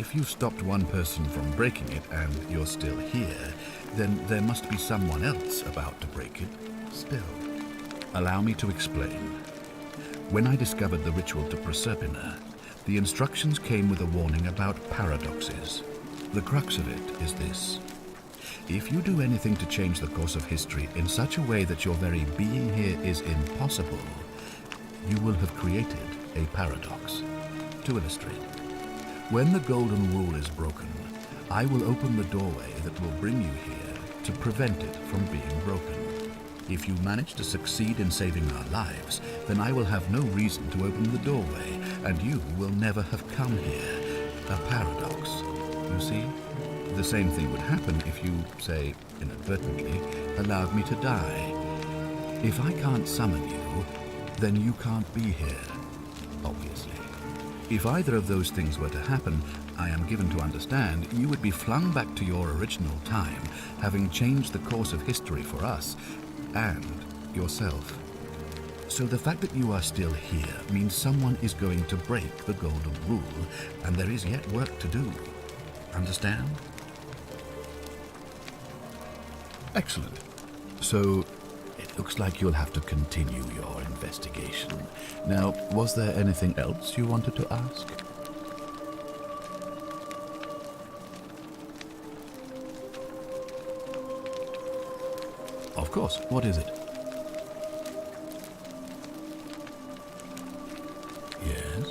If you stopped one person from breaking it and you're still here, then there must be someone else about to break it still. Allow me to explain. When I discovered the ritual to Proserpina, the instructions came with a warning about paradoxes. The crux of it is this. If you do anything to change the course of history in such a way that your very being here is impossible, you will have created a paradox. To illustrate, when the golden rule is broken, I will open the doorway that will bring you here to prevent it from being broken. If you manage to succeed in saving our lives, then I will have no reason to open the doorway, and you will never have come here. A paradox, you see? The same thing would happen if you, say, inadvertently, allowed me to die. If I can't summon you, then you can't be here, obviously. If either of those things were to happen, I am given to understand you would be flung back to your original time, having changed the course of history for us and yourself. So the fact that you are still here means someone is going to break the golden rule, and there is yet work to do. Understand? Excellent. So it looks like you'll have to continue your investigation. Now, was there anything else you wanted to ask? Of course. What is it? Yes?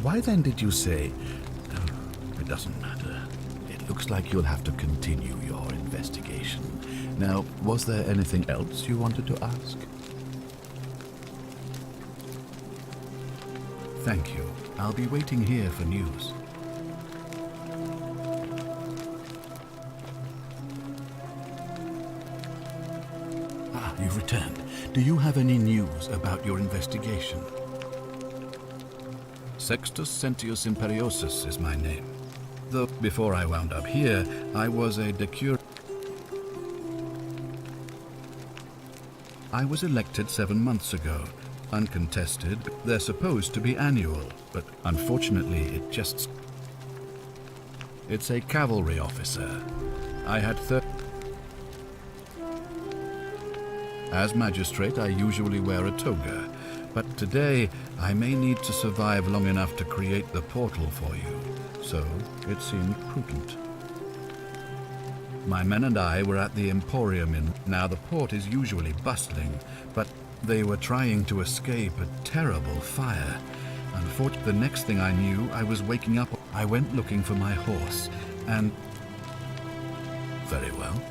Why then did you say... Oh, it doesn't matter. It looks like you'll have to continue your investigation. Now, was there anything else you wanted to ask? Thank you. I'll be waiting here for news. Ah, you've returned. Do you have any news about your investigation? Sextus Sentius Imperiosus is my name. Though before I wound up here, I was a decure. I was elected 7 months ago. Uncontested. They're supposed to be annual, but unfortunately it just... It's a cavalry officer. I had As magistrate, I usually wear a toga, but today I may need to survive long enough to create the portal for you, so it seemed prudent. My men and I were at the Emporium in... Now the port is usually bustling, but they were trying to escape a terrible fire. Unfortunately, the next thing I knew, I was waking up. I went looking for my horse, and... Very well.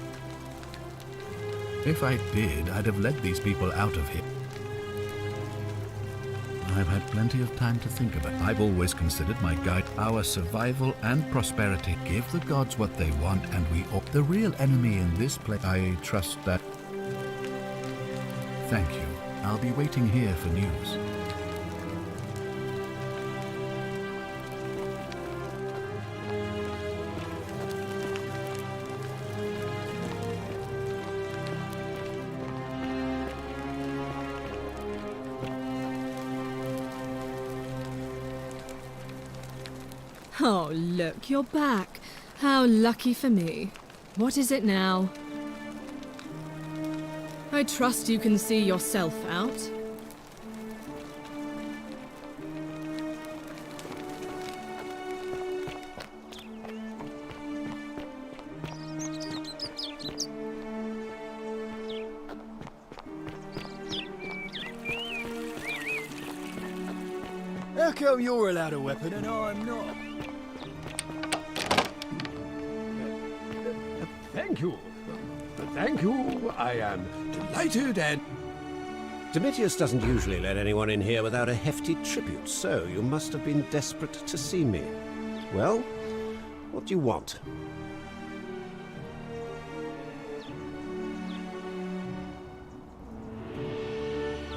If I did, I'd have led these people out of here. I've had plenty of time to think about it. I've always considered my guide our survival and prosperity. Give the gods what they want, and we all... The real enemy in this place... I trust that... Thank you. I'll be waiting here for news. Oh, look, you're back. How lucky for me. What is it now? I trust you can see yourself out. How come you're allowed a weapon and I'm not? Thank you. Thank you. I am delighted and... Domitius doesn't usually let anyone in here without a hefty tribute, so you must have been desperate to see me. Well, what do you want?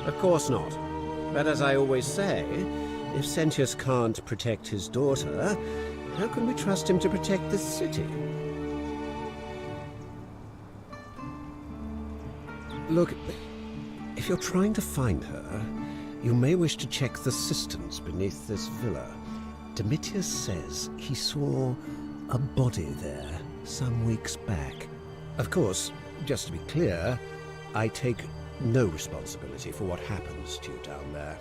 Of course not. But as I always say, if Sentius can't protect his daughter, how can we trust him to protect the city? Look, if you're trying to find her, you may wish to check the cisterns beneath this villa. Domitius says he saw a body there some weeks back. Of course, just to be clear, I take no responsibility for what happens to you down there.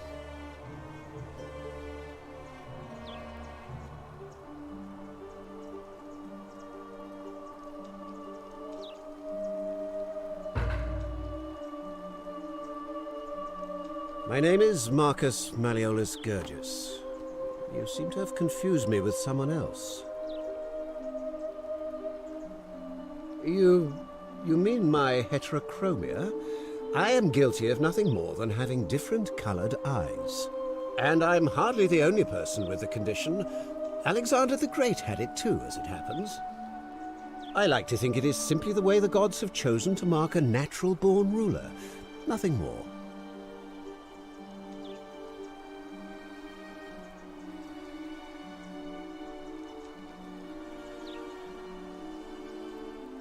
My name is Marcus Malleolus Gurgis. You seem to have confused me with someone else. You mean my heterochromia? I am guilty of nothing more than having different colored eyes. And I'm hardly the only person with the condition. Alexander the Great had it too, as it happens. I like to think it is simply the way the gods have chosen to mark a natural-born ruler. Nothing more.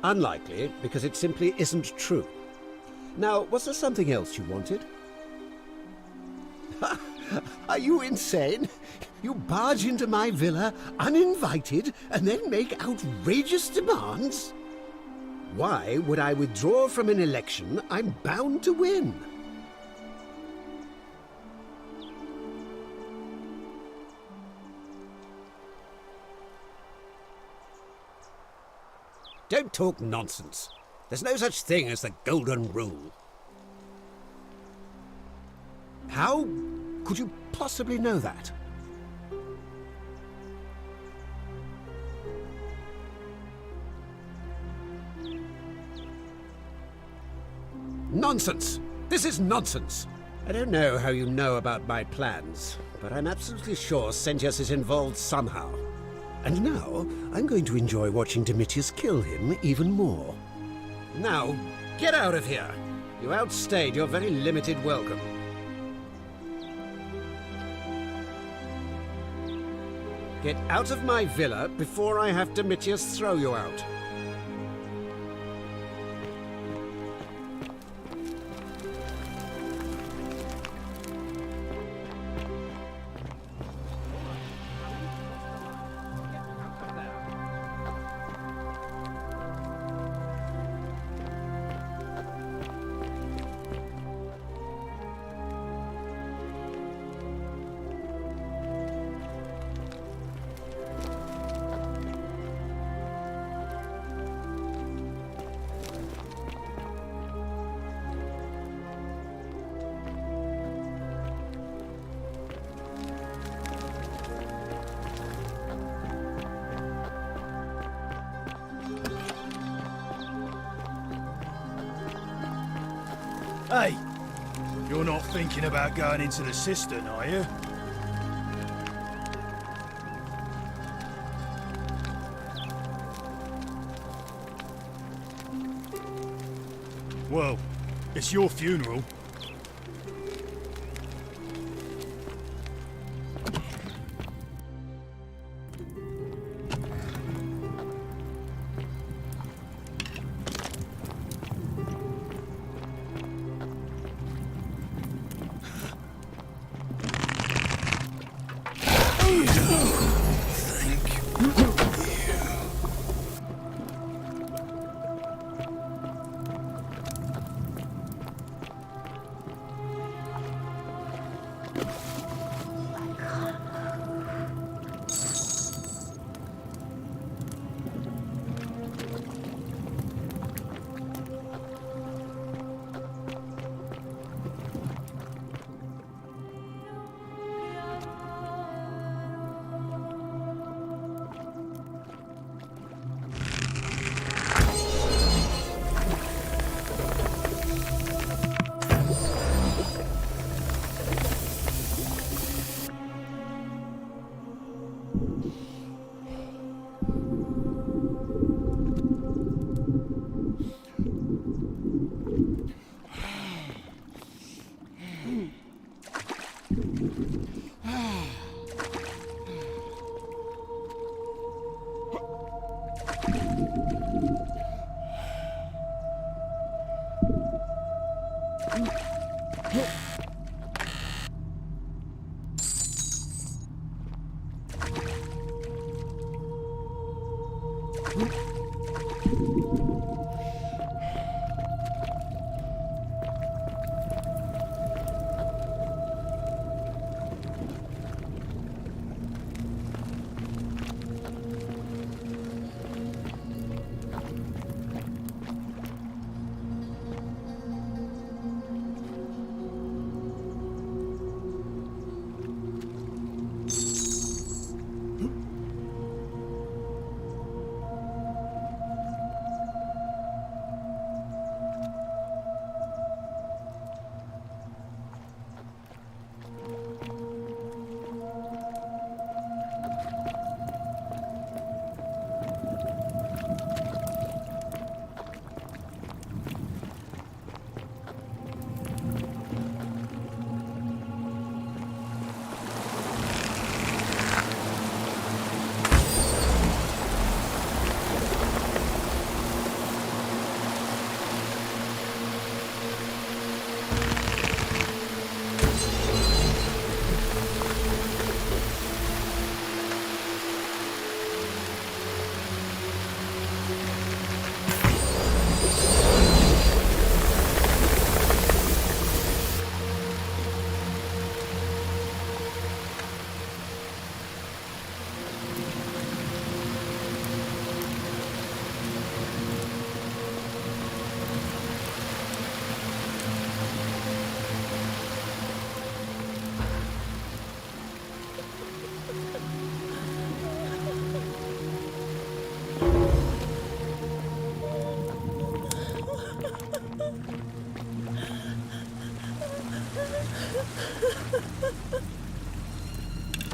Unlikely, because it simply isn't true. Now, was there something else you wanted? Are you insane? You barge into my villa uninvited and then make outrageous demands? Why would I withdraw from an election I'm bound to win? Don't talk nonsense. There's no such thing as the Golden Rule. How could you possibly know that? Nonsense! This is nonsense! I don't know how you know about my plans, but I'm absolutely sure Sentius is involved somehow. And now, I'm going to enjoy watching Domitius kill him even more. Now, get out of here! You outstayed your very limited welcome. Get out of my villa before I have Domitius throw you out. Hey, you're not thinking about going into the cistern, are you? Well, it's your funeral.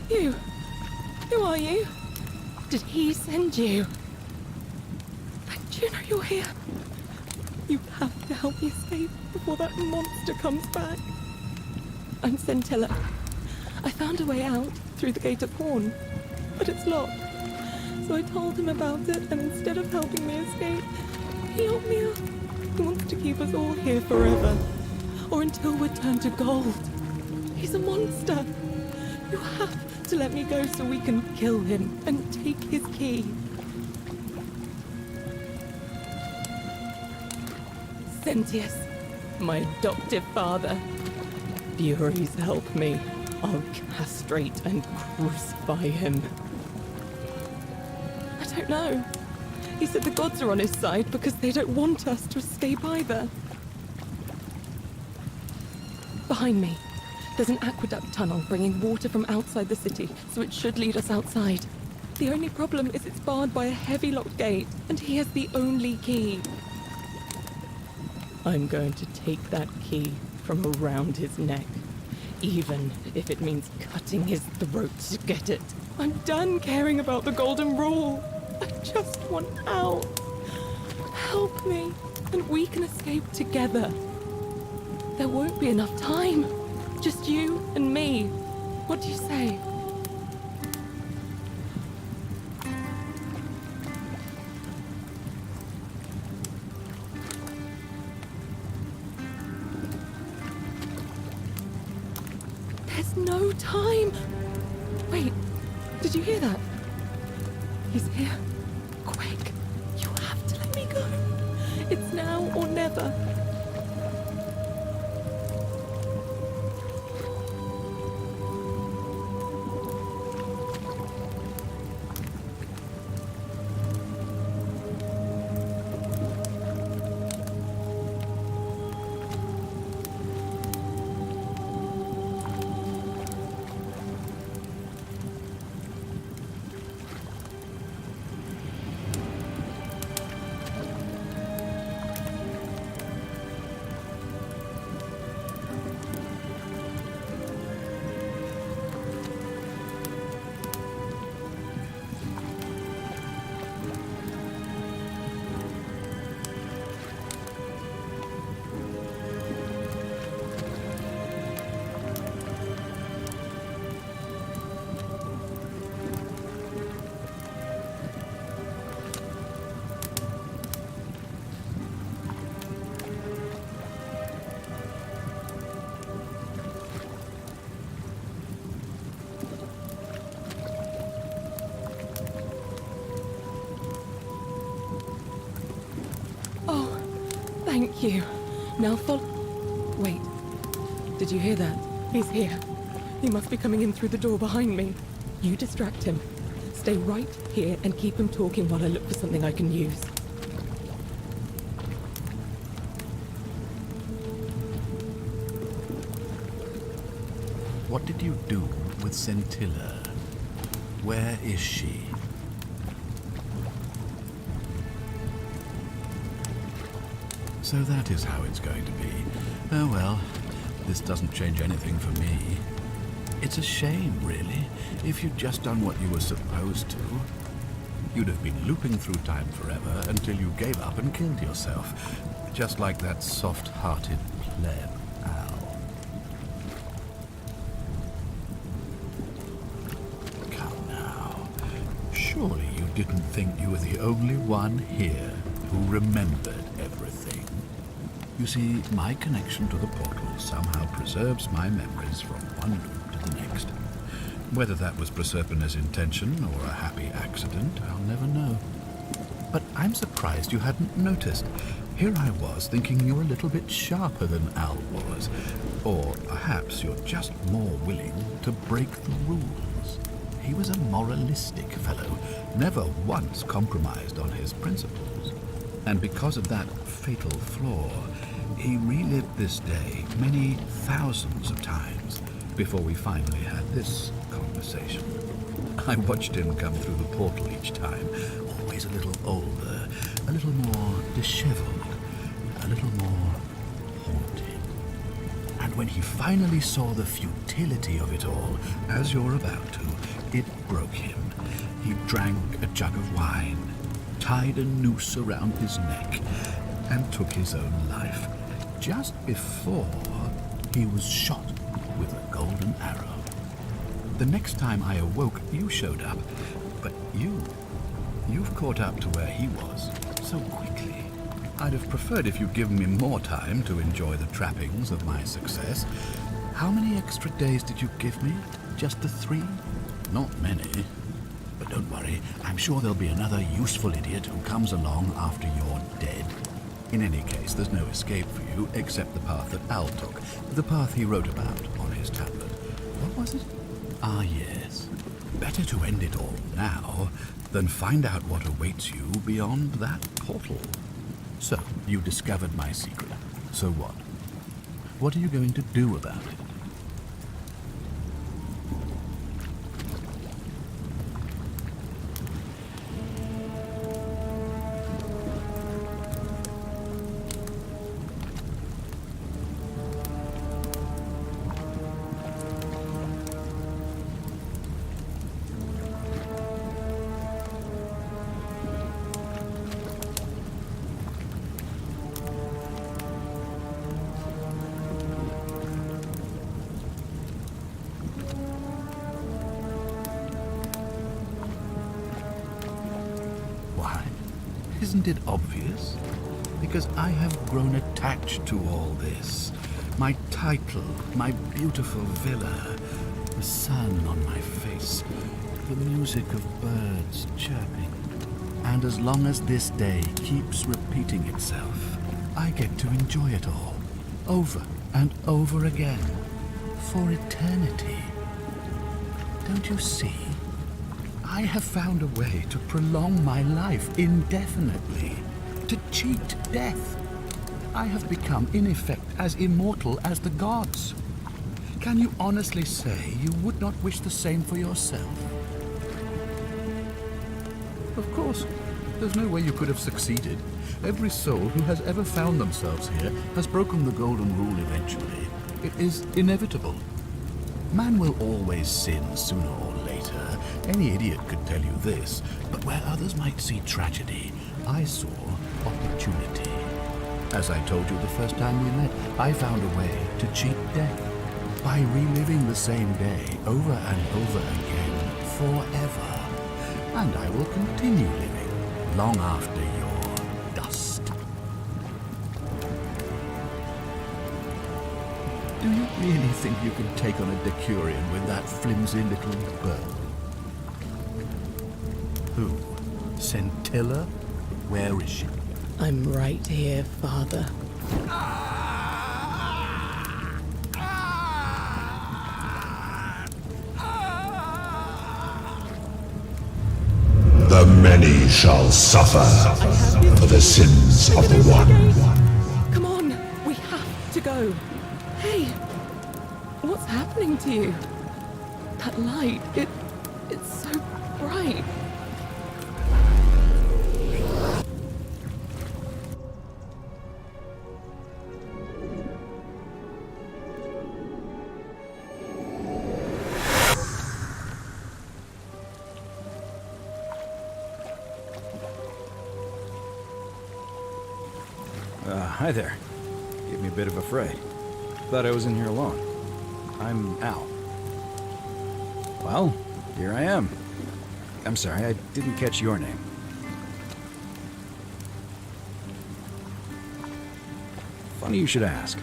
You? Who are you? Did he send you? Do you know you're here? You have to help me escape before that monster comes back. I'm Scintilla. I found a way out through the Gate of Horn, but it's locked. So I told him about it, and instead of helping me escape, he locked me up. He wants to keep us all here forever, or until we're turned to gold. He's a monster. You have to let me go so we can kill him and take his key. Sentius, my adoptive father. Furies help me. I'll castrate and crucify him. I don't know. He said the gods are on his side because they don't want us to escape either. Behind me, there's an aqueduct tunnel bringing water from outside the city, so it should lead us outside. The only problem is it's barred by a heavy locked gate, and he has the only key. I'm going to take that key from around his neck, even if it means cutting his throat to get it. I'm done caring about the golden rule. I just want out. Help me, and we can escape together. There won't be enough time. Just you and me. What do you say? There's no time. Wait, did you hear that? He's here. Quick, you have to let me go. It's now or never. You. Now follow. Wait. Did you hear that? He's here. He must be coming in through the door behind me. You distract him. Stay right here and keep him talking while I look for something I can use. What did you do with Scintilla? Where is she? So that is how it's going to be. Oh well, this doesn't change anything for me. It's a shame, really. If you'd just done what you were supposed to, you'd have been looping through time forever until you gave up and killed yourself. Just like that soft-hearted pleb, Al. Come now. Surely you didn't think you were the only one here who remembered everything. You see, my connection to the portal somehow preserves my memories from one loop to the next. Whether that was Proserpina's intention or a happy accident, I'll never know. But I'm surprised you hadn't noticed. Here I was thinking you're a little bit sharper than Al was. Or perhaps you're just more willing to break the rules. He was a moralistic fellow, never once compromised on his principles. And because of that fatal flaw, he relived this day many thousands of times before we finally had this conversation. I watched him come through the portal each time, always a little older, a little more disheveled, a little more haunted. And when he finally saw the futility of it all, as you're about to, it broke him. He drank a jug of wine, tied a noose around his neck, and took his own life, just before he was shot with a golden arrow. The next time I awoke, you showed up, but you've caught up to where he was so quickly. I'd have preferred if you'd given me more time to enjoy the trappings of my success. How many extra days did you give me? Just the 3? Not many. But don't worry, I'm sure there'll be another useful idiot who comes along after you're dead. In any case, there's no escape for you except the path that Al took, the path he wrote about on his tablet. What was it? Ah, yes. Better to end it all now than find out what awaits you beyond that portal. So, you discovered my secret. So what? What are you going to do about it? Why? Isn't it obvious? Because I have grown attached to all this. My title, my beautiful villa, the sun on my face, the music of birds chirping. And as long as this day keeps repeating itself, I get to enjoy it all, over and over again, for eternity. Don't you see? I have found a way to prolong my life indefinitely, to cheat death. I have become, in effect, as immortal as the gods. Can you honestly say you would not wish the same for yourself? Of course, there's no way you could have succeeded. Every soul who has ever found themselves here has broken the golden rule eventually. It is inevitable. Man will always sin sooner or later. Any idiot could tell you this, but where others might see tragedy, I saw opportunity. As I told you the first time we met, I found a way to cheat death by reliving the same day over and over again forever. And I will continue living long after your dust. Do you really think you can take on a Decurion with that flimsy little bird? Who? Scintilla? Where is she? I'm right here, Father. The many shall suffer for the sins of the one. Come on, we have to go. Hey, what's happening to you? That light, it's so bright. Hi there. Gave me a bit of a fray. Thought I was in here alone. I'm Al. Well, here I am. I'm sorry, I didn't catch your name. Funny you should ask.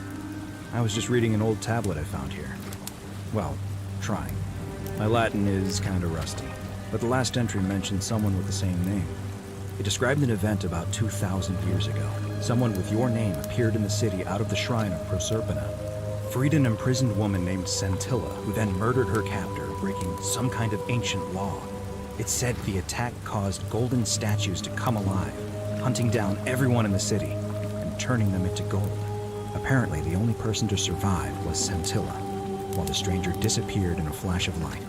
I was just reading an old tablet I found here. Well, trying. My Latin is kinda rusty, but the last entry mentioned someone with the same name. It described an event about 2,000 years ago. Someone with your name appeared in the city out of the shrine of Proserpina. Freed an imprisoned woman named Scintilla, who then murdered her captor, breaking some kind of ancient law. It said the attack caused golden statues to come alive, hunting down everyone in the city and turning them into gold. Apparently, the only person to survive was Scintilla, while the stranger disappeared in a flash of light.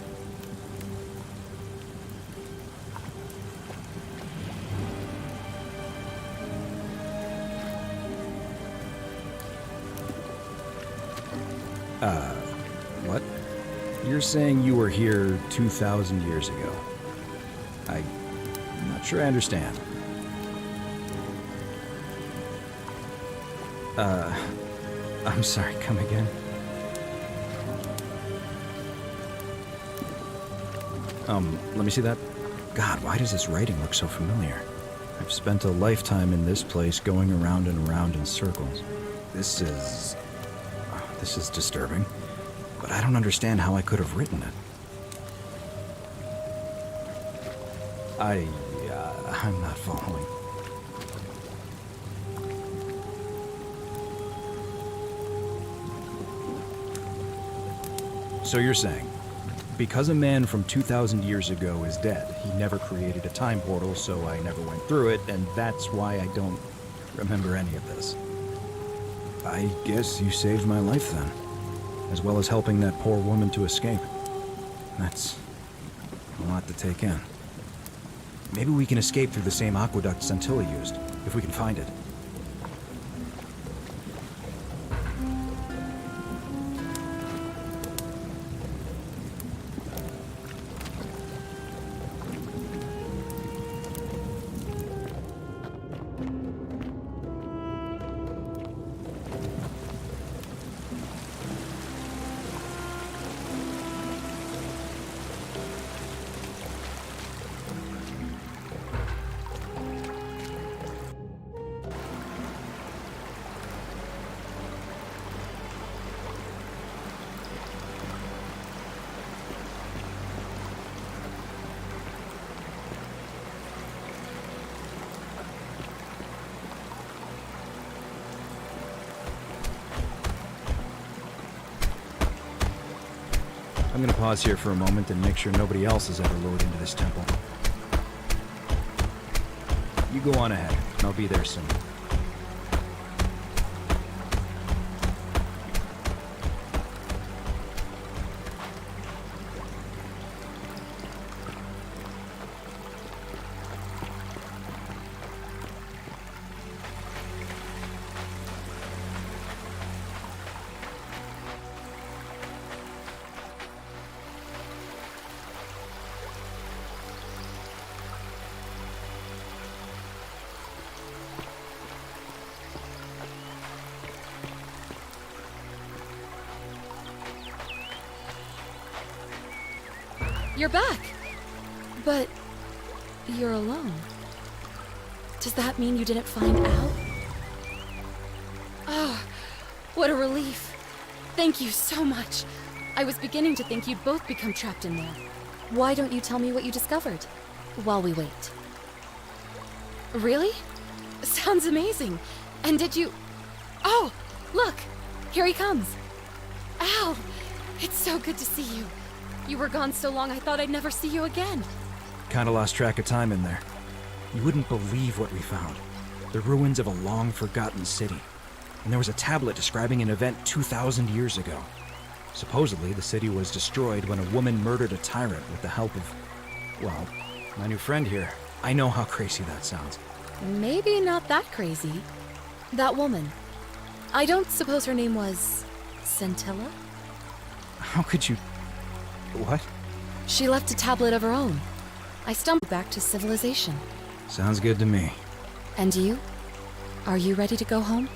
What? You're saying you were here 2,000 years ago? I'm not sure I understand. I'm sorry, come again? Let me see that. God, why does this writing look so familiar? I've spent a lifetime in this place going around and around in circles. This is disturbing, but I don't understand how I could have written it. I'm not following. So you're saying, because a man from 2,000 years ago is dead, he never created a time portal, so I never went through it, and that's why I don't remember any of this. I guess you saved my life then, as well as helping that poor woman to escape. That's a lot to take in. Maybe we can escape through the same aqueduct Scintilla used, if we can find it. I'm gonna pause here for a moment and make sure nobody else has ever lured into this temple. You go on ahead, and I'll be there soon. You're back! But you're alone. Does that mean you didn't find Al? Oh, what a relief. Thank you so much. I was beginning to think you'd both become trapped in there. Why don't you tell me what you discovered while we wait? Really? Sounds amazing. And did you... Oh, look! Here he comes. Al! It's so good to see you. You were gone so long I thought I'd never see you again. Kinda lost track of time in there. You wouldn't believe what we found. The ruins of a long-forgotten city. And there was a tablet describing an event 2,000 years ago. Supposedly, the city was destroyed when a woman murdered a tyrant with the help of, well, my new friend here. I know how crazy that sounds. Maybe not that crazy. That woman. I don't suppose her name was... Scintilla? How could you... What? She left a tablet of her own. I stumbled back to civilization. Sounds good to me. And you? Are you ready to go home?